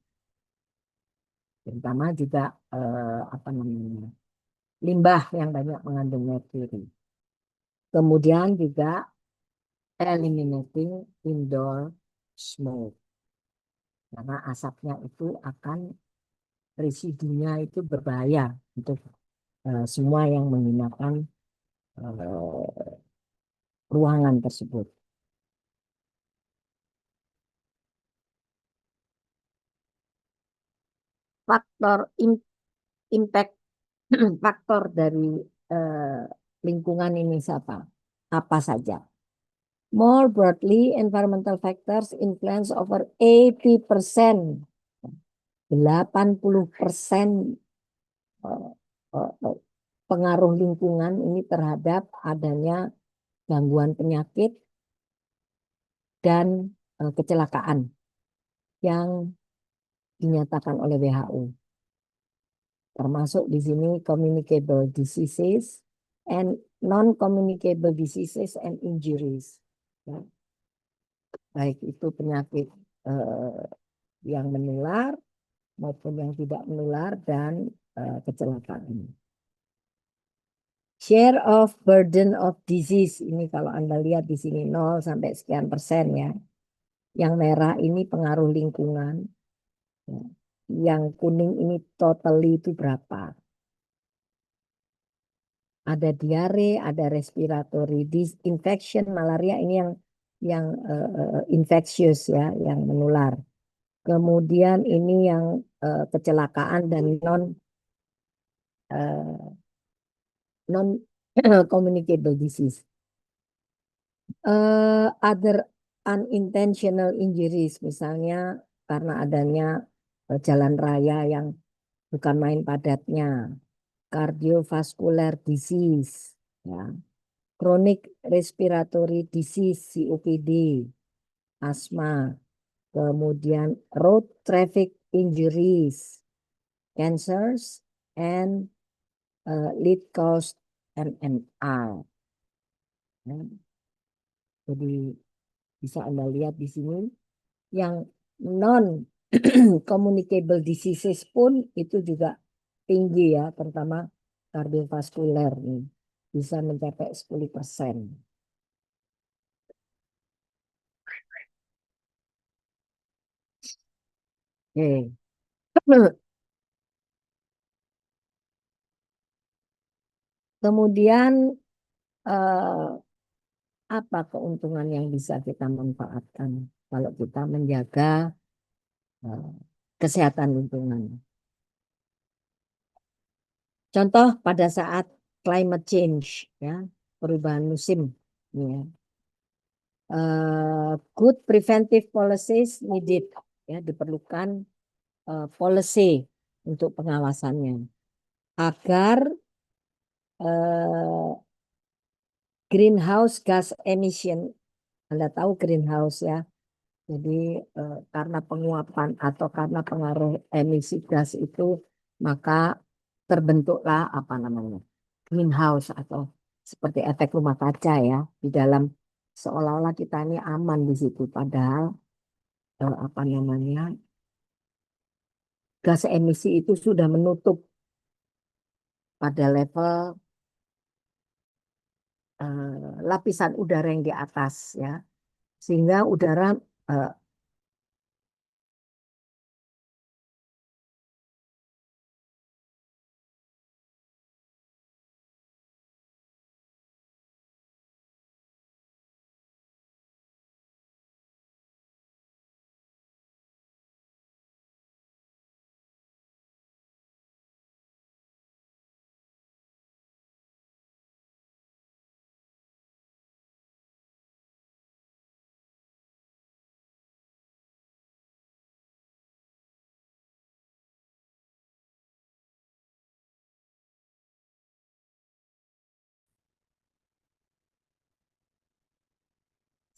terutama juga apa namanya limbah yang banyak mengandung merkuri. Kemudian juga eliminating indoor smoke, karena asapnya itu akan residunya itu berbahaya untuk semua yang menggunakan ruangan tersebut. Faktor impact faktor dari eh, lingkungan ini siapa? Apa saja? More broadly, environmental factors influence over 80%, 80% eh, pengaruh lingkungan ini terhadap adanya gangguan penyakit dan kecelakaan yang dinyatakan oleh WHO. Termasuk di sini communicable diseases and non-communicable diseases and injuries. Ya. Baik itu penyakit eh, yang menular maupun yang tidak menular dan kecelakaan. Share of burden of disease ini kalau Anda lihat di sini 0 sampai sekian persen ya. Yang merah ini pengaruh lingkungan. Ya. Yang kuning ini totally itu berapa? Ada diare, ada respiratory infection, malaria ini yang infectious ya, yang menular. Kemudian ini yang kecelakaan dan non communicable disease. Other unintentional injuries, misalnya karena adanya jalan raya yang bukan main padatnya, cardiovascular disease, ya, chronic respiratory disease (COPD), asma, kemudian road traffic injuries, cancers, and lead cause MMR. Ya. Jadi bisa Anda lihat di sini yang non communicable diseases pun itu juga tinggi ya, terutama kardiovaskuler nih, bisa mencapai 10%. Oke. Kemudian eh, apa keuntungan yang bisa kita manfaatkan kalau kita menjaga eh, kesehatan lingkungan? Contoh pada saat climate change, ya, perubahan musim, ya. Good preventive policies needed, ya, diperlukan policy untuk pengawasannya agar eh, greenhouse gas emission, Anda tahu greenhouse ya, jadi karena penguapan atau karena pengaruh emisi gas itu maka terbentuklah apa namanya greenhouse atau seperti efek rumah kaca ya di dalam, seolah-olah kita ini aman di situ padahal apa namanya gas emisi itu sudah menutup pada level lapisan udara yang di atas ya, sehingga udara eh,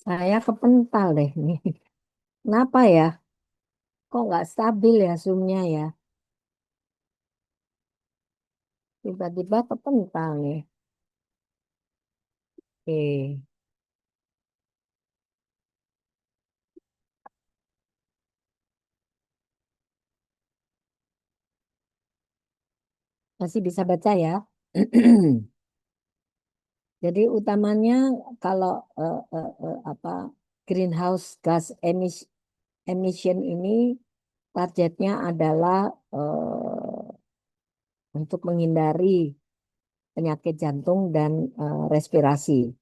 saya kepental deh nih. Kenapa ya? Kok nggak stabil ya Zoom-nya ya? Tiba-tiba kepental nih. Oke, masih bisa baca ya. Jadi utamanya kalau apa greenhouse gas emission ini targetnya adalah untuk menghindari penyakit jantung dan respirasi.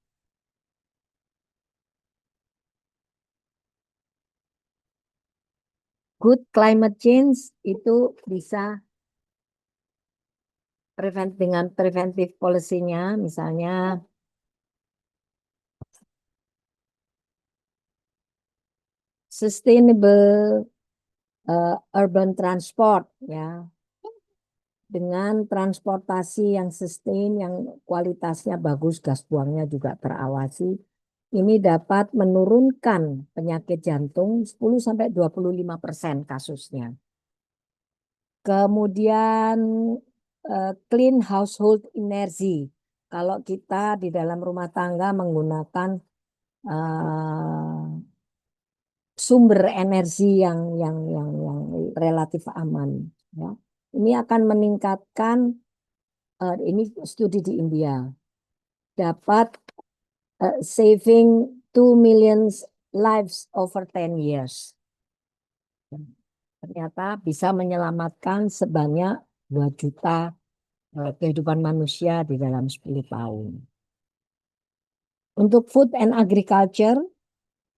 Good climate change itu bisa dengan preventive policy-nya, misalnya sustainable urban transport, ya, dengan transportasi yang sustain, yang kualitasnya bagus, gas buangnya juga terawasi, ini dapat menurunkan penyakit jantung 10-25% kasusnya. Kemudian clean household energy. Kalau kita di dalam rumah tangga menggunakan eh, sumber energi yang relatif aman, ya. Ini akan meningkatkan, ini studi di India, dapat saving 2 million lives over 10 years. Ternyata bisa menyelamatkan sebanyak 2 juta kehidupan manusia di dalam 10 tahun. Untuk food and agriculture,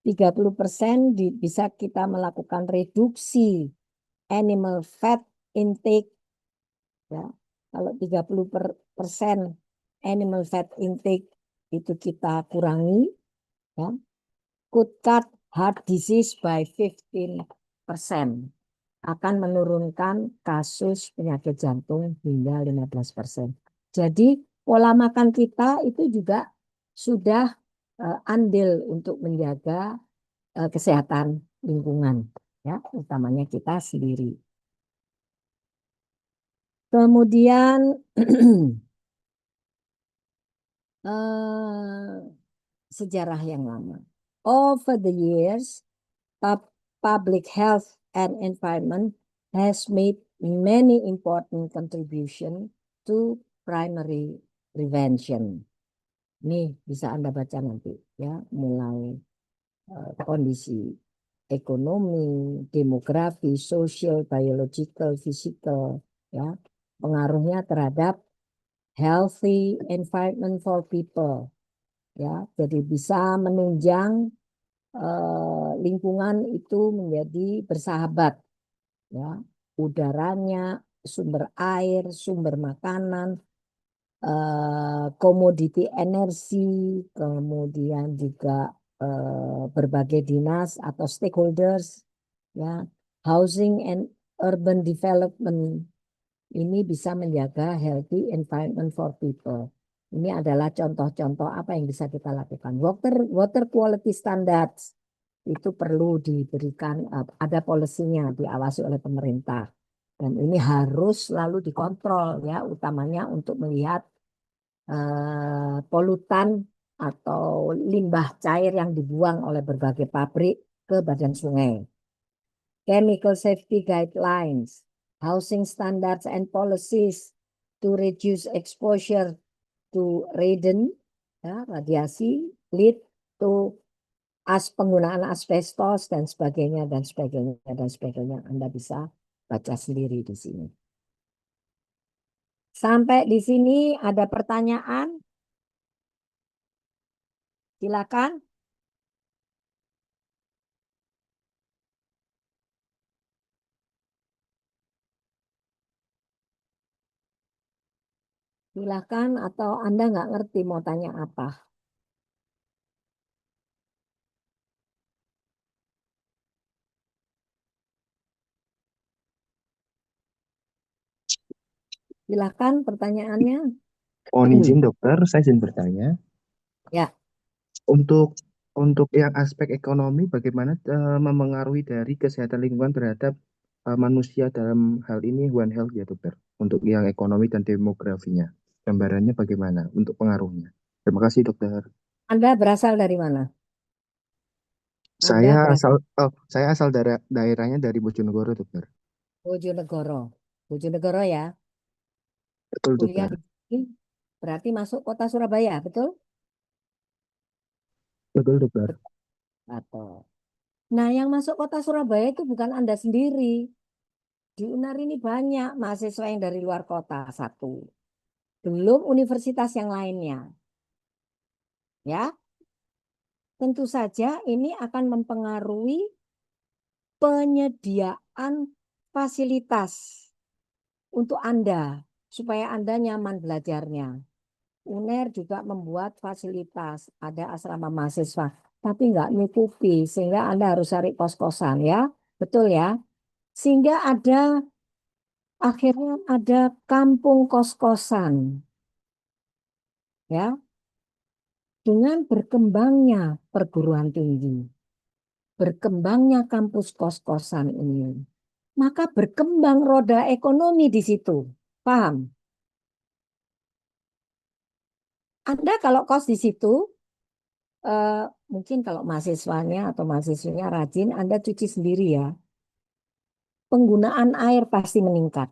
30% bisa kita melakukan reduksi animal fat intake. Ya, kalau 30% animal fat intake itu kita kurangi, ya, could cut heart disease by 15%. Akan menurunkan kasus penyakit jantung hingga 15%. Jadi pola makan kita itu juga sudah andil untuk menjaga kesehatan lingkungan, ya, utamanya kita sendiri. Kemudian sejarah yang lama. Over the years, public health and environment has made many important contribution to primary prevention. Nih bisa Anda baca nanti ya, mulai kondisi ekonomi, demografi, social, biological, physical, ya, pengaruhnya terhadap healthy environment for people, ya, jadi bisa menunjang lingkungan itu menjadi bersahabat, ya, udaranya, sumber air, sumber makanan, komoditi energi, kemudian juga berbagai dinas atau stakeholders, ya, housing and urban development ini bisa menjaga healthy environment for people. Ini adalah contoh-contoh apa yang bisa kita lakukan. Water quality standards itu perlu diberikan, ada polisinya, diawasi oleh pemerintah. Dan ini harus selalu dikontrol ya, utamanya untuk melihat polutan atau limbah cair yang dibuang oleh berbagai pabrik ke badan sungai. Chemical safety guidelines, housing standards and policies to reduce exposure to radon, ya, radiasi, lead to penggunaan asbestos dan sebagainya dan sebagainya dan sebagainya. Anda bisa baca sendiri di sini. Sampai di sini ada pertanyaan? Silakan. Silakan atau Anda nggak ngerti mau tanya apa? Silakan pertanyaannya. Mohon izin dokter, saya izin bertanya. Ya, Untuk yang aspek ekonomi, bagaimana memengaruhi dari kesehatan lingkungan terhadap manusia dalam hal ini One Health ya dokter? Untuk yang ekonomi dan demografinya, gambarannya bagaimana untuk pengaruhnya? Terima kasih dokter. Anda berasal dari mana? Anda Saya berasal asal saya asal dari daerahnya dari Bojonegoro dokter. Bojonegoro. Bojonegoro ya. Betul Kuliah dokter. di sini berarti masuk kota Surabaya, betul? Betul dokter. Betul. Atau. Nah, yang masuk kota Surabaya itu bukan Anda sendiri. Di UNAR ini banyak mahasiswa yang dari luar kota, satu. Belum universitas yang lainnya. Ya, tentu saja ini akan mempengaruhi penyediaan fasilitas untuk Anda, supaya Anda nyaman belajarnya. UNER juga membuat fasilitas, ada asrama mahasiswa, tapi nggak nyukupi, sehingga Anda harus cari kos-kosan ya, betul ya? Sehingga akhirnya ada kampung kos-kosan, ya, dengan berkembangnya perguruan tinggi, berkembangnya kampus kos-kosan ini, maka berkembang roda ekonomi di situ, paham? Anda kalau kos di situ, mungkin kalau mahasiswanya atau mahasiswinya rajin, Anda cuci sendiri ya. Penggunaan air pasti meningkat.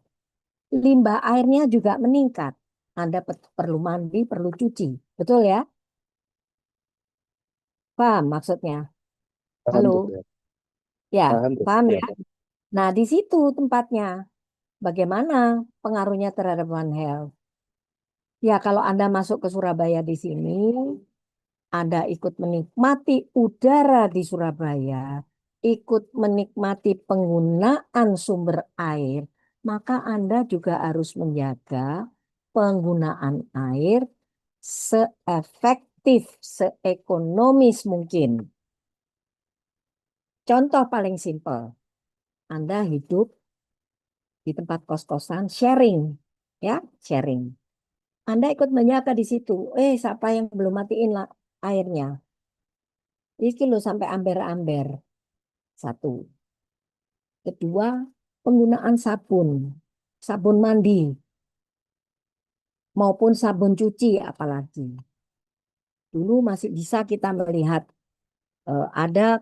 Limbah airnya juga meningkat. Anda perlu mandi, perlu cuci. Betul ya? Paham maksudnya? Paham Halo? dokter. Ya, Paham paham dokter. ya? Nah, di situ tempatnya. Bagaimana pengaruhnya terhadap One Health? Ya, kalau Anda masuk ke Surabaya di sini, Anda ikut menikmati udara di Surabaya, ikut menikmati penggunaan sumber air, maka Anda juga harus menjaga penggunaan air seefektif, seekonomis mungkin. Contoh paling simpel, Anda hidup di tempat kos-kosan sharing, ya, sharing. Anda ikut menjaga di situ. Siapa yang belum matiin lah airnya? Ini loh sampai amber-amber. Satu. Kedua, penggunaan sabun. Sabun mandi maupun sabun cuci apalagi. Dulu masih bisa kita melihat ada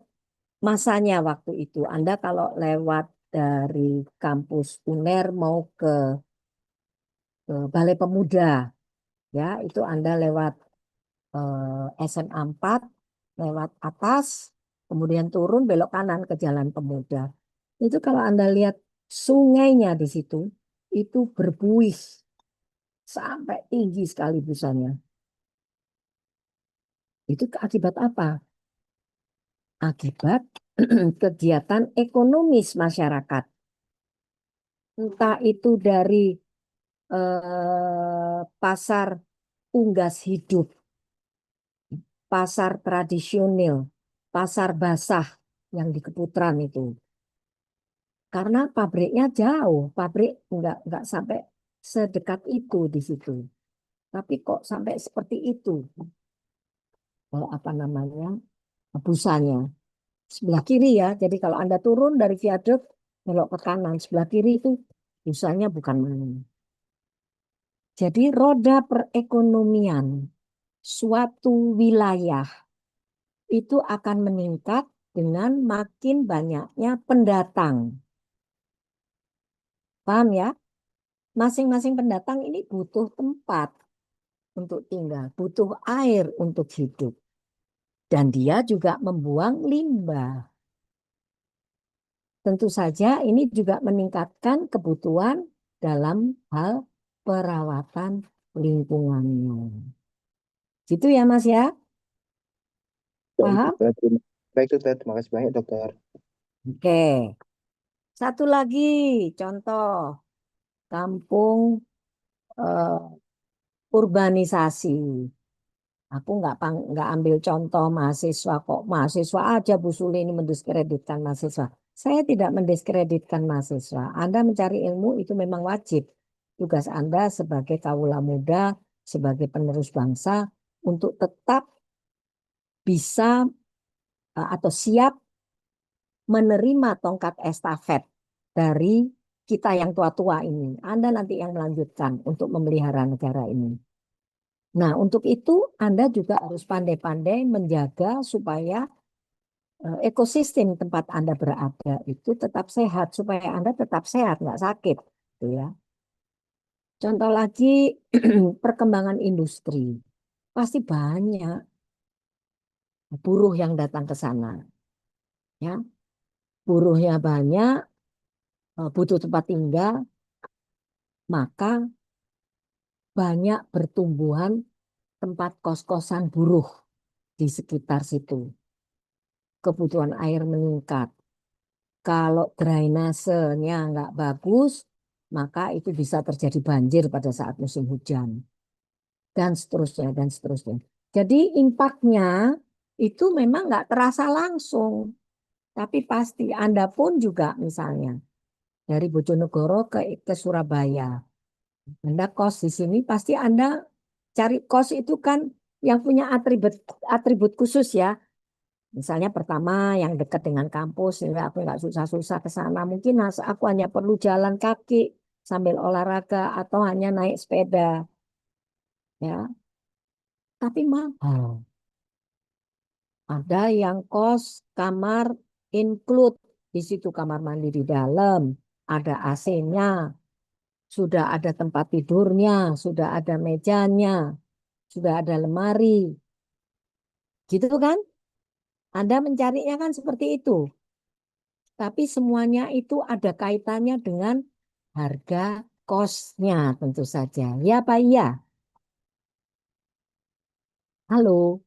masanya waktu itu. Anda kalau lewat dari kampus UNER mau ke Balai Pemuda, ya itu Anda lewat SMA 4, lewat atas, kemudian turun belok kanan ke Jalan Pemuda. Itu kalau Anda lihat sungainya di situ, itu berbuih sampai tinggi sekali busanya. Itu akibat apa? Akibat kegiatan ekonomis masyarakat. Entah itu dari pasar unggas hidup, pasar tradisional, pasar basah yang di Keputaran itu. Karena pabriknya jauh, pabrik nggak sampai sedekat itu di situ. Tapi kok sampai seperti itu, apa namanya, busanya. Sebelah kiri ya, jadi kalau Anda turun dari viaduk, belok ke kanan, sebelah kiri itu busanya bukan main. Jadi roda perekonomian suatu wilayah itu akan meningkat dengan makin banyaknya pendatang. Paham ya? Masing-masing pendatang ini butuh tempat untuk tinggal, butuh air untuk hidup. Dan dia juga membuang limbah. Tentu saja ini juga meningkatkan kebutuhan dalam hal perawatan lingkungannya. Gitu ya Mas ya? Baik, Paham? dokter. Baik, dokter. Terima kasih banyak, dokter. Oke. Satu lagi contoh kampung eh, urbanisasi. Aku nggak ambil contoh mahasiswa kok. Mahasiswa aja Bu Suli ini mendiskreditkan mahasiswa. Saya tidak mendiskreditkan mahasiswa. Anda mencari ilmu itu memang wajib. Tugas Anda sebagai kawula muda, sebagai penerus bangsa untuk tetap bisa atau siap menerima tongkat estafet dari kita yang tua-tua ini. Anda nanti yang melanjutkan untuk memelihara negara ini. Nah, untuk itu Anda juga harus pandai-pandai menjaga supaya ekosistem tempat Anda berada itu tetap sehat, supaya Anda tetap sehat, nggak sakit. Gitu ya. Contoh lagi, perkembangan industri. Pasti banyak buruh yang datang ke sana. Ya, buruhnya banyak, butuh tempat tinggal, maka banyak bertumbuhan tempat kos-kosan buruh di sekitar situ. Kebutuhan air meningkat. Kalau drainasenya nggak bagus, maka itu bisa terjadi banjir pada saat musim hujan. Dan seterusnya, dan seterusnya. Jadi impaknya itu memang nggak terasa langsung. Tapi pasti Anda pun juga misalnya dari Bojonegoro ke Surabaya. Anda kos di sini, pasti Anda cari kos itu kan yang punya atribut atribut khusus ya. Misalnya pertama yang dekat dengan kampus, sehingga aku nggak susah-susah ke sana. Mungkin aku hanya perlu jalan kaki sambil olahraga atau hanya naik sepeda, ya. Tapi mahal. Ada yang kos kamar include di situ kamar mandi di dalam, ada AC-nya, sudah ada tempat tidurnya, sudah ada mejanya, sudah ada lemari, gitu kan? Anda mencarinya kan seperti itu. Tapi semuanya itu ada kaitannya dengan harga kosnya tentu saja. Ya Pak, iya. Halo.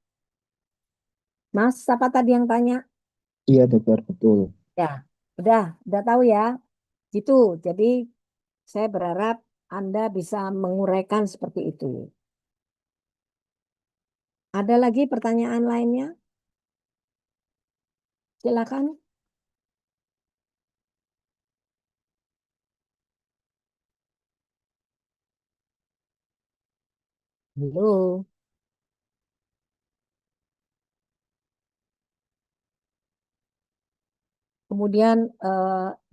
Mas, siapa tadi yang tanya? Iya, dokter, betul. Ya, udah tahu ya. Gitu. Jadi saya berharap Anda bisa menguraikan seperti itu. Ada lagi pertanyaan lainnya? Silakan. Halo. Kemudian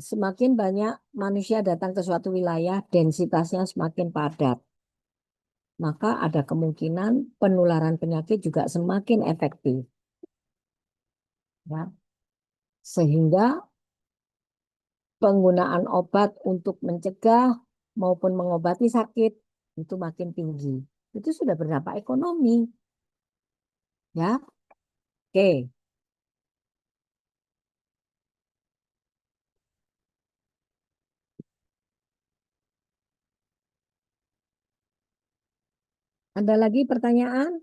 semakin banyak manusia datang ke suatu wilayah, densitasnya semakin padat. Maka ada kemungkinan penularan penyakit juga semakin efektif. Ya. Sehingga penggunaan obat untuk mencegah maupun mengobati sakit itu makin tinggi. Itu sudah berdampak ekonomi. Ya, oke. Ada lagi pertanyaan?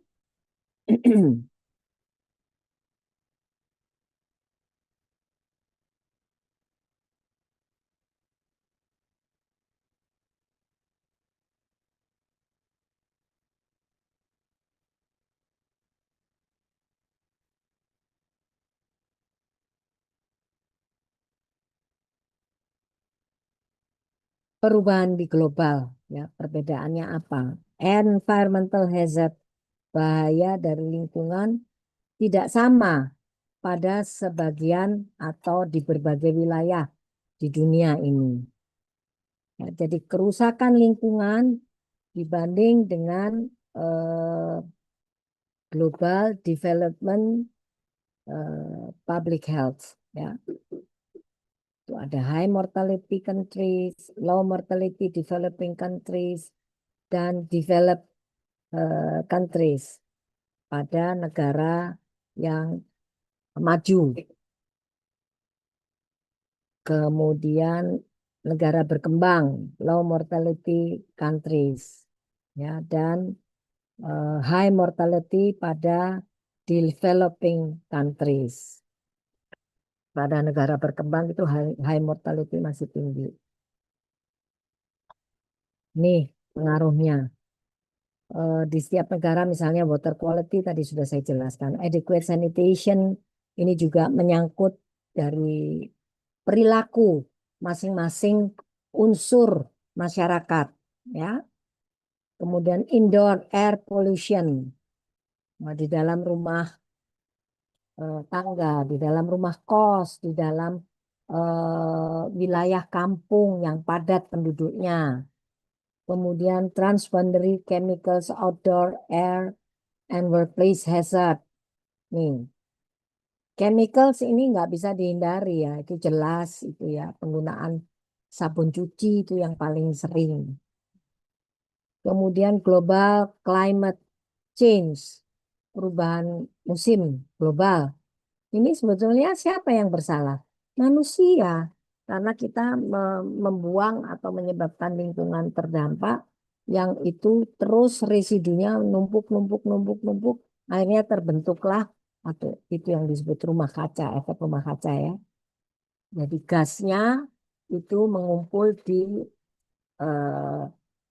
Perubahan di global, ya, perbedaannya apa? Environmental hazard, bahaya dari lingkungan tidak sama pada sebagian atau di berbagai wilayah di dunia ini. Ya, jadi kerusakan lingkungan dibanding dengan eh, global development public health. Ya, itu ada high mortality countries, low mortality developing countries, dan developed countries pada negara yang maju. Kemudian negara berkembang, low mortality countries, ya, dan high mortality pada developing countries. Pada negara berkembang itu high mortality masih tinggi. Nih pengaruhnya. Di setiap negara misalnya water quality tadi sudah saya jelaskan. Adequate sanitation ini juga menyangkut dari perilaku masing-masing unsur masyarakat, ya. Kemudian indoor air pollution, di dalam rumah tangga, di dalam rumah kos, di dalam wilayah kampung yang padat penduduknya. Kemudian transboundary chemicals, outdoor air and workplace hazard. Nih, chemicals ini nggak bisa dihindari ya, itu jelas itu ya. Penggunaan sabun cuci itu yang paling sering. Kemudian global climate change, perubahan musim global. Ini sebetulnya siapa yang bersalah? Manusia, karena kita membuang atau menyebabkan lingkungan terdampak yang itu terus residunya numpuk, numpuk, numpuk, numpuk, akhirnya terbentuklah atau itu yang disebut rumah kaca, efek rumah kaca ya. Jadi gasnya itu mengumpul di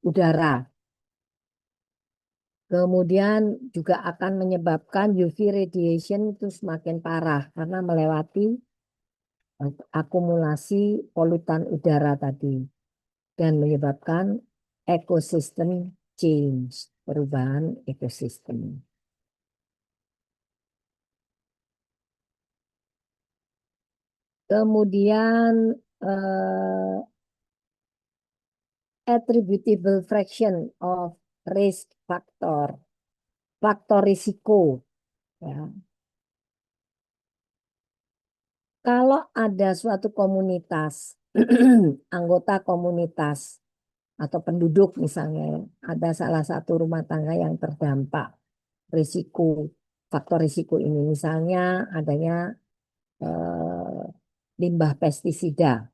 udara. Kemudian juga akan menyebabkan UV radiation itu semakin parah karena melewati akumulasi polutan udara tadi dan menyebabkan ekosistem change, perubahan ekosistem. Kemudian eh, attributable fraction of risk factor, faktor risiko. Ya. Kalau ada suatu komunitas, anggota komunitas atau penduduk misalnya, ada salah satu rumah tangga yang terdampak risiko, faktor risiko ini misalnya adanya eh, limbah pestisida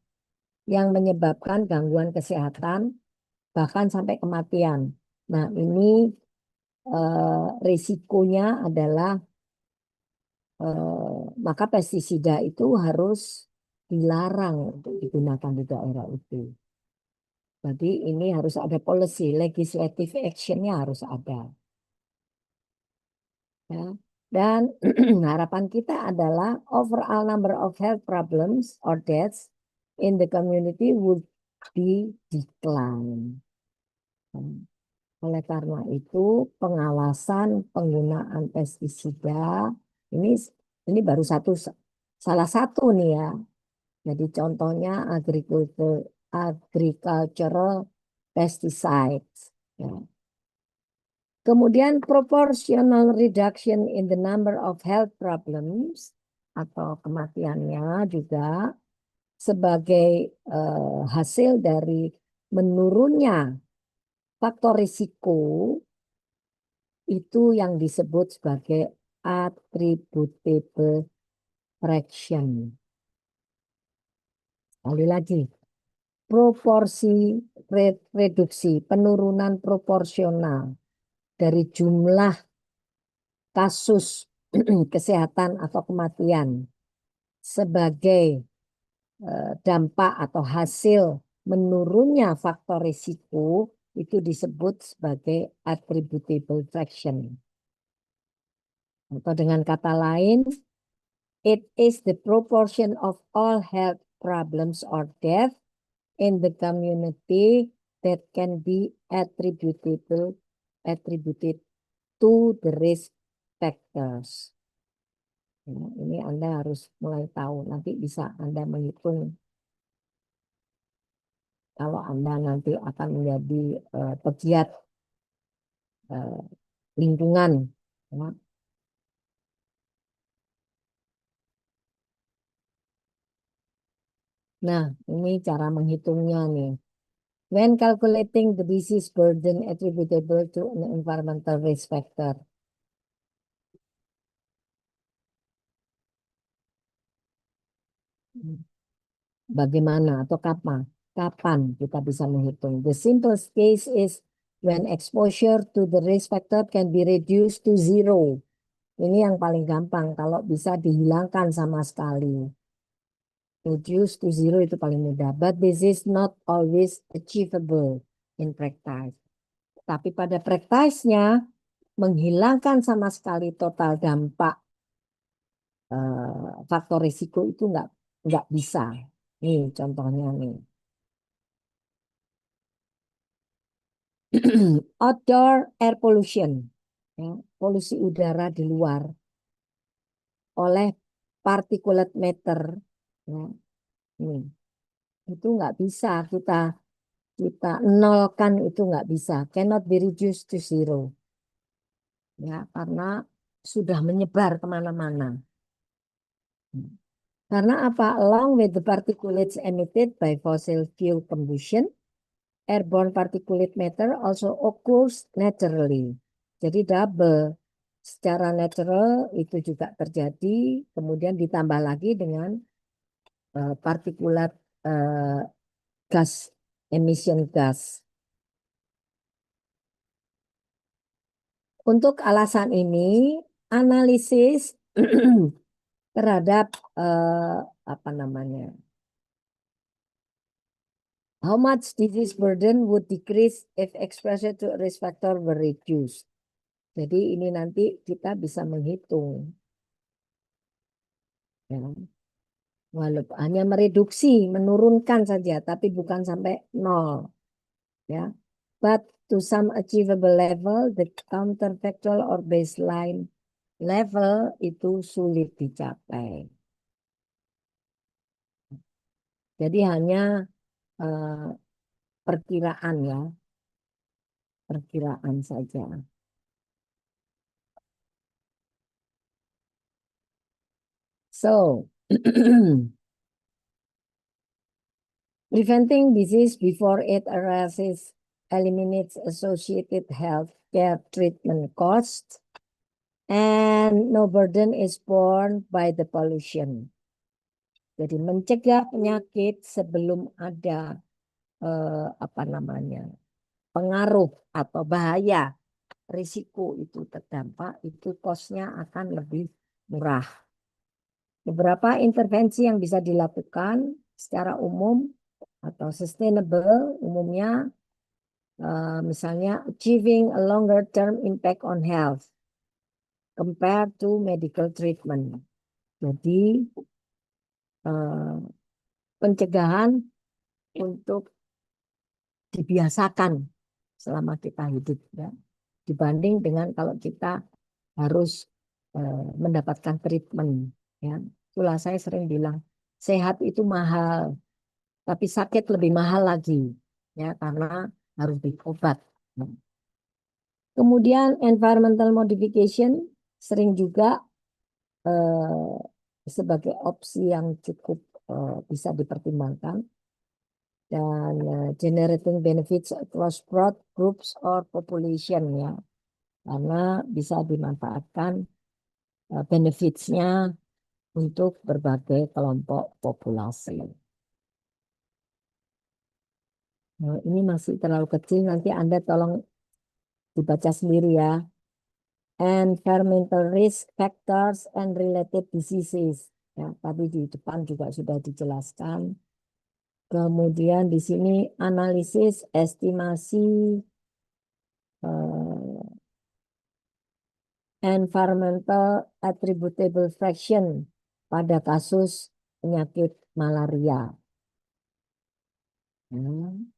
yang menyebabkan gangguan kesehatan bahkan sampai kematian. Nah, ini risikonya adalah maka pestisida itu harus dilarang untuk digunakan di daerah itu. Jadi ini harus ada policy, legislative actionnya harus ada. Ya. Dan harapan kita adalah overall number of health problems or deaths in the community would be decline. Oleh karena itu pengawasan penggunaan pestisida ini ini baru salah satu nih ya. Jadi contohnya agricultural pesticides. Ya. Kemudian proportional reduction in the number of health problems atau kematiannya juga sebagai hasil dari menurunnya faktor risiko itu yang disebut sebagai attributable fraction. Sekali lagi, reduksi penurunan proporsional dari jumlah kasus kesehatan atau kematian sebagai dampak atau hasil menurunnya faktor risiko itu disebut sebagai attributable fraction. Atau dengan kata lain, it is the proportion of all health problems or death in the community that can be attributed to the risk factors. Ya, ini Anda harus mulai tahu. Nanti bisa Anda menghitung kalau Anda nanti akan menjadi pegiat lingkungan. Ya. Nah, ini cara menghitungnya nih. When calculating the disease burden attributable to an environmental risk factor. Bagaimana atau kapan? Kapan kita bisa menghitung? The simplest case is when exposure to the risk factor can be reduced to zero. Ini yang paling gampang kalau bisa dihilangkan sama sekali. Reduce to zero itu paling mudah. But this is not always achievable in practice. Tapi pada praktisnya menghilangkan sama sekali total dampak faktor risiko itu nggak bisa. Nih contohnya nih. Outdoor air pollution, ya, polusi udara di luar oleh particulate matter, ya, ini. Itu nggak bisa kita kita nolkan, itu nggak bisa, cannot be reduced to zero, ya, karena sudah menyebar kemana-mana. Karena apa? Along with the particulates emitted by fossil fuel combustion, airborne particulate matter also occurs naturally. Jadi double. Secara natural itu juga terjadi, kemudian ditambah lagi dengan partikulat gas, emission gas. Untuk alasan ini, analisis terhadap apa namanya, how much disease burden would decrease if exposure to risk factor were reduced. Jadi ini nanti kita bisa menghitung. Ya. Walaupun hanya mereduksi, menurunkan saja, tapi bukan sampai nol. Ya. But to some achievable level, the counterfactual or baseline level itu sulit dicapai. Jadi hanya perkiraan ya, perkiraan saja. So, preventing disease before it arises eliminates associated health care treatment costs and no burden is borne by the pollution. Jadi mencegah penyakit sebelum ada apa namanya, pengaruh atau bahaya risiko itu terdampak, itu kosnya akan lebih murah. Beberapa intervensi yang bisa dilakukan secara umum atau sustainable umumnya misalnya achieving a longer term impact on health compared to medical treatment. Jadi pencegahan untuk dibiasakan selama kita hidup ya, dibanding dengan kalau kita harus mendapatkan treatment ya. Itulah saya sering bilang sehat itu mahal, tapi sakit lebih mahal lagi ya karena harus diobat. Kemudian environmental modification sering juga eh, sebagai opsi yang cukup bisa dipertimbangkan dan generating benefits across broad groups or population ya karena bisa dimanfaatkan benefitsnya untuk berbagai kelompok populasi. Ini masih terlalu kecil, nanti Anda tolong dibaca sendiri ya. Environmental risk factors and related diseases. Ya, tadi di depan juga sudah dijelaskan. Kemudian di sini analisis, estimasi, environmental attributable fraction pada kasus penyakit malaria. Hmm.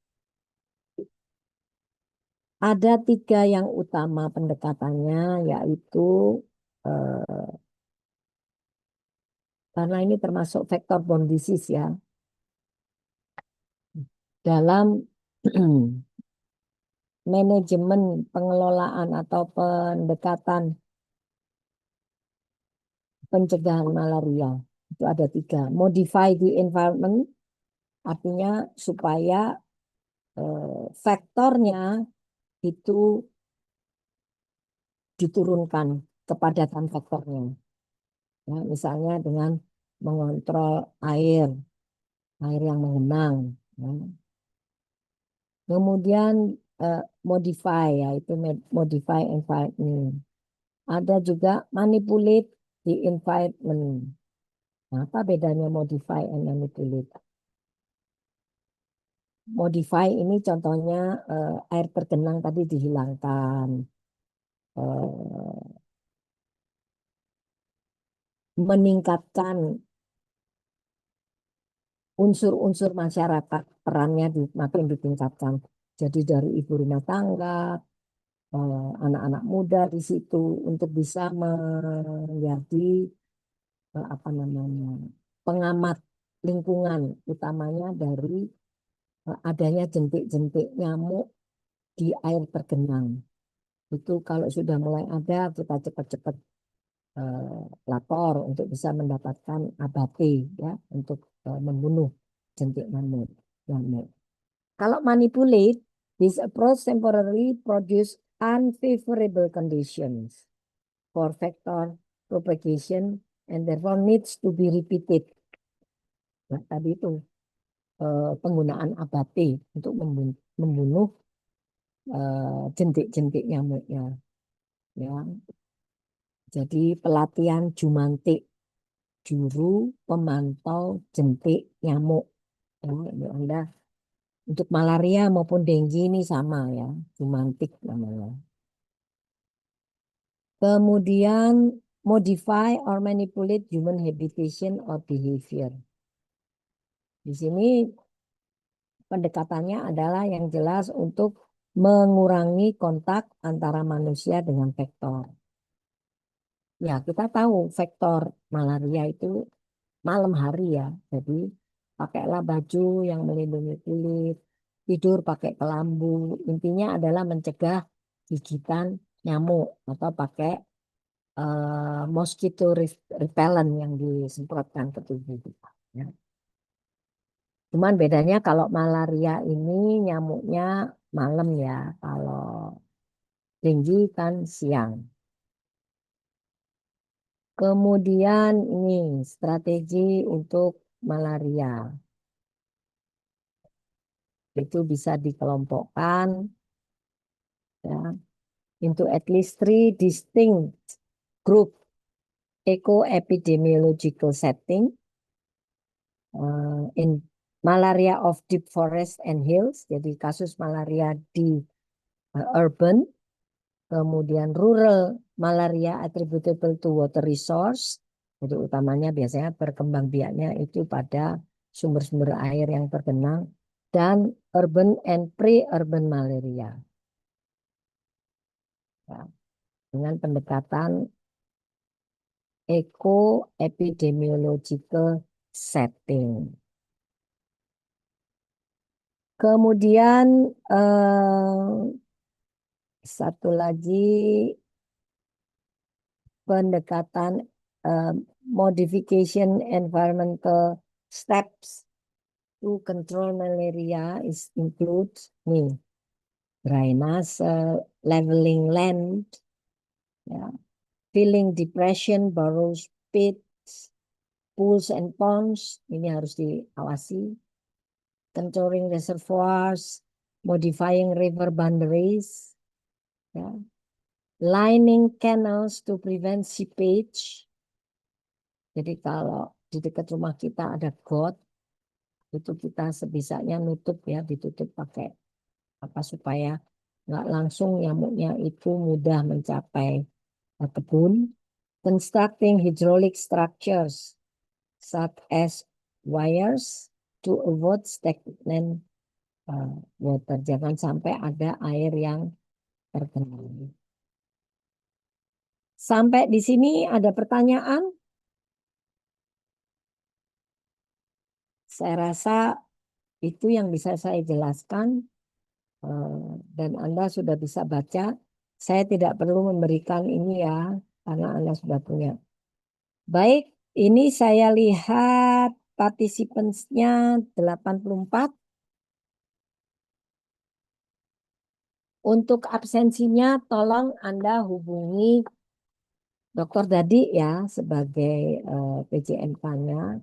Ada tiga yang utama pendekatannya, yaitu eh, karena ini termasuk vector-borne disease ya, dalam manajemen pengelolaan atau pendekatan pencegahan malaria. Itu ada tiga. Modify the environment, artinya supaya faktornya itu diturunkan, kepadatan faktornya. Ya, misalnya dengan mengontrol air yang mengenang. Ya. Kemudian modify, ya itu modify environment. Ada juga manipulate the environment. Nah, apa bedanya modify and manipulate? Modify ini contohnya air tergenang tadi dihilangkan, eh, meningkatkan unsur-unsur masyarakat, perannya makin ditingkatkan. Jadi dari ibu rumah tangga, anak-anak muda di situ untuk bisa menjadi apa namanya pengamat lingkungan, utamanya dari adanya jentik-jentik nyamuk di air tergenang. Itu kalau sudah mulai ada, kita cepat-cepat lapor untuk bisa mendapatkan ABAT ya untuk membunuh jentik nyamuk. Kalau manipulate, this approach temporarily produce unfavorable conditions for vector propagation and therefore needs to be repeated. Nah, tadi itu penggunaan ABAT untuk membunuh jentik-jentik nyamuknya. Ya, jadi pelatihan jumantik, juru pemantau jentik nyamuk. Ya, ini Anda untuk malaria maupun dengue ini sama ya, jumantik namanya. Kemudian modify or manipulate human habitation or behavior. Di sini pendekatannya adalah yang jelas untuk mengurangi kontak antara manusia dengan vektor. Ya, kita tahu vektor malaria itu malam hari ya. Jadi pakailah baju yang melindungi kulit, tidur pakai kelambu. Intinya adalah mencegah gigitan nyamuk atau pakai mosquito repellent yang disemprotkan ke tubuh kita. Ya. Cuman bedanya kalau malaria ini nyamuknya malam ya, kalau dengue kan siang. Kemudian ini strategi untuk malaria. Itu bisa dikelompokkan ya, into at least three distinct group eco-epidemiological setting in malaria of deep forest and hills, jadi kasus malaria di urban, kemudian rural malaria attributable to water resource, jadi utamanya biasanya berkembangbiaknya itu pada sumber-sumber air yang tergenang, dan urban and pre-urban malaria. Ya, dengan pendekatan eco-epidemiological setting. Kemudian satu lagi pendekatan modification environmental steps to control malaria is include nih drainase, leveling land, ya, filling depression, burrows, pits, pools and ponds, ini harus diawasi. Contouring reservoirs, modifying river boundaries, ya. Lining canals to prevent seepage. Jadi kalau di dekat rumah kita ada got, itu kita sebisanya nutup ya, ditutup pakai apa supaya nggak langsung nyamuknya itu mudah mencapai kebun. Constructing hydraulic structures such as wires to avoid stagnant water. Jangan sampai ada air yang tergenang. Sampai di sini ada pertanyaan? Saya rasa itu yang bisa saya jelaskan dan Anda sudah bisa baca. Saya tidak perlu memberikan ini ya, karena Anda sudah punya. Baik, ini saya lihat participants-nya 84. Untuk absensinya tolong Anda hubungi Dokter Dadi ya sebagai PJMK-nya.